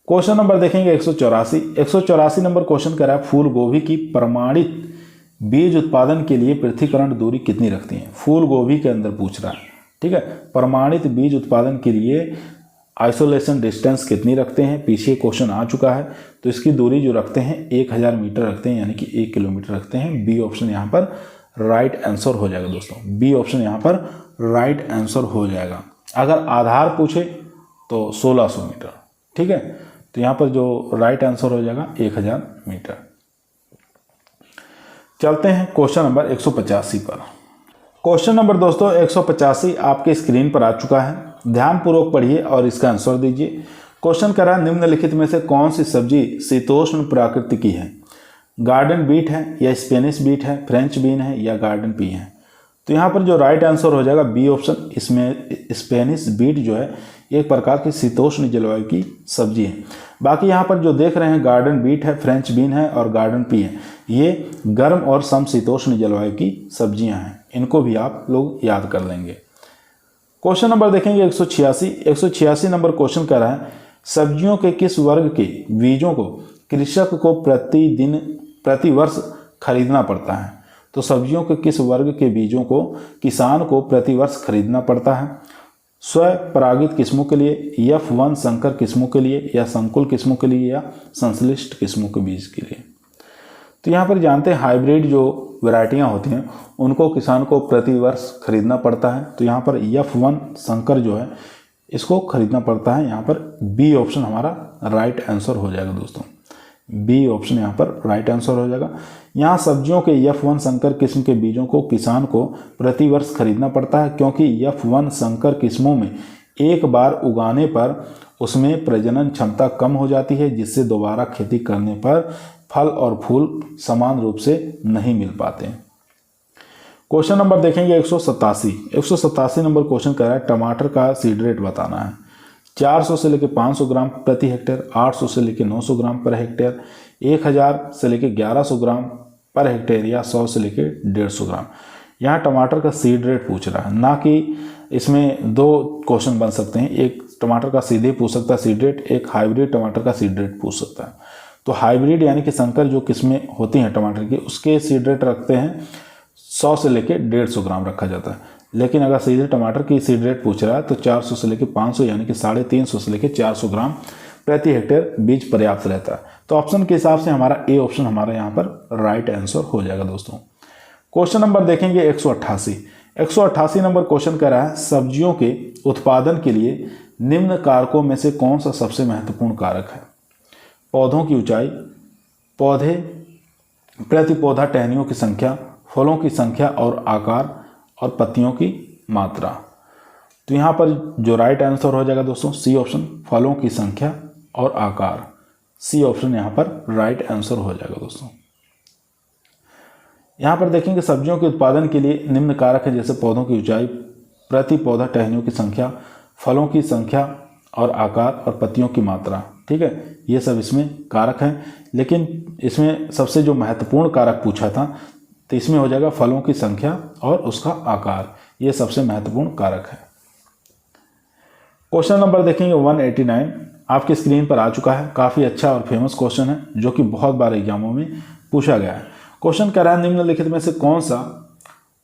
क्वेश्चन नंबर देखेंगे 184 नंबर क्वेश्चन कर रहा है फूल गोभी की प्रमाणित बीज उत्पादन के लिए पृथक्करण दूरी कितनी रखती है? फूल गोभी के अंदर पूछ रहा है, ठीक है। प्रमाणित बीज उत्पादन के लिए आइसोलेशन डिस्टेंस कितनी रखते हैं? पीछे क्वेश्चन आ चुका है। तो इसकी दूरी जो रखते हैं 1000 मीटर रखते हैं, यानी कि 1 किलोमीटर रखते हैं। बी ऑप्शन यहाँ पर राइट आंसर हो जाएगा दोस्तों। बी ऑप्शन यहाँ पर राइट आंसर हो जाएगा। अगर आधार पूछे तो 1600 मीटर, ठीक है। तो यहाँ पर जो राइट आंसर हो जाएगा 1000 मीटर। चलते हैं क्वेश्चन नंबर 185 पर। क्वेश्चन नंबर दोस्तों 185 आपके स्क्रीन पर आ चुका है, ध्यानपूर्वक पढ़िए और इसका आंसर दीजिए। क्वेश्चन कह रहा है निम्नलिखित में से कौन सी सब्जी शीतोष्ण प्रकृति की है? गार्डन बीट है या स्पेनिश बीट है, फ्रेंच बीन है या गार्डन पी है? तो यहाँ पर जो राइट आंसर हो जाएगा बी ऑप्शन। इसमें स्पेनिश बीट जो है एक प्रकार की शीतोष्ण जलवायु की सब्जी है। बाकी यहाँ पर जो देख रहे हैं गार्डन बीट है, फ्रेंच बीन है और गार्डन पी है, ये गर्म और समशीतोष्ण जलवायु की सब्जियां हैं। इनको भी आप लोग याद कर लेंगे। क्वेश्चन नंबर देखेंगे 186 नंबर क्वेश्चन कह रहा है सब्जियों के किस वर्ग के बीजों को कृषक को प्रति वर्ष खरीदना पड़ता है? तो सब्जियों के किस वर्ग के बीजों को किसान को प्रति वर्ष खरीदना पड़ता है? स्वपरागित किस्मों के लिए, F1 संकर किस्मों के लिए या संकुल किस्मों के लिए या संश्लिष्ट किस्मों के बीज के लिए? तो यहाँ पर जानते हैं हाइब्रिड जो वैरायटियाँ होती हैं उनको किसान को प्रति वर्ष खरीदना पड़ता है। तो यहाँ पर F1 संकर जो है इसको खरीदना पड़ता है। यहाँ पर बी ऑप्शन हमारा राइट आंसर हो जाएगा दोस्तों। बी ऑप्शन यहाँ पर राइट आंसर हो जाएगा। यहाँ सब्जियों के F1 संकर किस्म के बीजों को किसान को प्रतिवर्ष खरीदना पड़ता है, क्योंकि F1 संकर किस्मों में एक बार उगाने पर उसमें प्रजनन क्षमता कम हो जाती है, जिससे दोबारा खेती करने पर फल और फूल समान रूप से नहीं मिल पाते। क्वेश्चन नंबर देखेंगे 187 नंबर क्वेश्चन कह रहा है टमाटर का सीड रेट बताना है। 400 से लेकर 500 ग्राम प्रति हेक्टेयर, 800 से लेकर 900 ग्राम पर हेक्टेयर, 1000 से लेकर 1100 ग्राम पर हेक्टेयर या 100 से लेकर 150 ग्राम। यहाँ टमाटर का सीड रेट पूछ रहा है, ना कि इसमें दो क्वेश्चन बन सकते हैं। एक टमाटर का सीधे पूछ सकता है सीड रेट, एक हाइब्रिड टमाटर का सीड रेट पूछ सकता है। तो हाइब्रिड यानी कि संकर जो किस्में होती हैं टमाटर की, उसके सीड रेट रखते हैं 100 से लेकर 150 ग्राम रखा जाता है। लेकिन अगर सीधे टमाटर की सीड रेट पूछ रहा है तो 400 से लेकर 500 यानी कि 350 से लेकर 400 ग्राम प्रति हेक्टेयर बीज पर्याप्त रहता है। तो ऑप्शन के हिसाब से हमारा ए ऑप्शन हमारा यहाँ पर राइट आंसर हो जाएगा दोस्तों। क्वेश्चन नंबर देखेंगे 188 नंबर क्वेश्चन कह रहा है सब्जियों के उत्पादन के लिए निम्न कारकों में से कौन सा सबसे महत्वपूर्ण कारक है? पौधों की ऊंचाई, पौधे प्रति पौधा टहनियों की संख्या, फलों की संख्या और आकार, और पत्तियों की मात्रा। तो यहाँ पर जो राइट आंसर हो जाएगा दोस्तों सी ऑप्शन, फलों की संख्या और आकार। सी ऑप्शन यहाँ पर राइट आंसर हो जाएगा दोस्तों। यहाँ पर देखेंगे सब्जियों के उत्पादन के लिए निम्न कारक है, जैसे पौधों की ऊंचाई, प्रति पौधा टहनियों की संख्या, फलों की संख्या और आकार, और पत्तियों की मात्रा। ठीक है, ये सब इसमें कारक हैं। लेकिन इसमें सबसे जो महत्वपूर्ण कारक पूछा था तो इसमें हो जाएगा फलों की संख्या और उसका आकार, ये सबसे महत्वपूर्ण कारक है। क्वेश्चन नंबर देखेंगे 189 आपकी स्क्रीन पर आ चुका है। काफ़ी अच्छा और फेमस क्वेश्चन है जो कि बहुत बार एग्जामों में पूछा गया है। क्वेश्चन कह रहा है निम्नलिखित में से कौन सा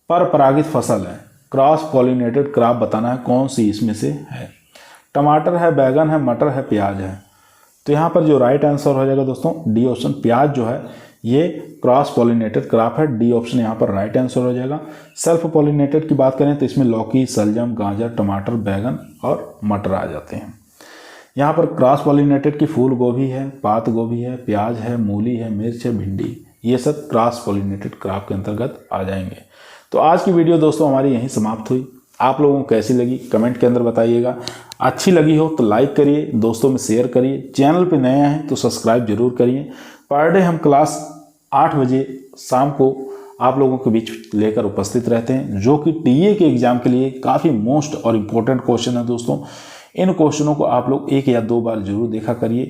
परपरागित फसल है? क्रॉस पॉलिनेटेड क्रॉप बताना है, कौन सी इसमें से है? टमाटर है, बैगन है, मटर है, प्याज है। तो यहाँ पर जो राइट आंसर हो जाएगा दोस्तों डी ऑप्शन, प्याज जो है ये क्रॉस पॉलिनेटेड क्रॉप है। डी ऑप्शन यहाँ पर राइट आंसर हो जाएगा। सेल्फ पॉलिनेटेड की बात करें तो इसमें लौकी, सलजम, गाजर, टमाटर, बैगन और मटर आ जाते हैं। यहाँ पर क्रॉस पॉलिनेटेड की फूल गोभी है, पात गोभी है, प्याज है, मूली है, मिर्च है, भिंडी, ये सब क्रॉस पॉलिनेटेड क्रॉप के अंतर्गत आ जाएंगे। तो आज की वीडियो दोस्तों हमारी यहीं समाप्त हुई। आप लोगों को कैसी लगी कमेंट के अंदर बताइएगा। अच्छी लगी हो तो लाइक करिए, दोस्तों में शेयर करिए, चैनल पे नए हैं तो सब्सक्राइब जरूर करिए। पर डे हम क्लास 8 बजे शाम को आप लोगों के बीच लेकर उपस्थित रहते हैं, जो कि टीए के एग्जाम के लिए काफ़ी मोस्ट और इम्पोर्टेंट क्वेश्चन है दोस्तों। इन क्वेश्चनों को आप लोग 1 या 2 बार जरूर देखा करिए।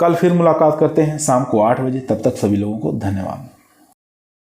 कल फिर मुलाकात करते हैं शाम को 8 बजे। तब तक सभी लोगों को धन्यवाद।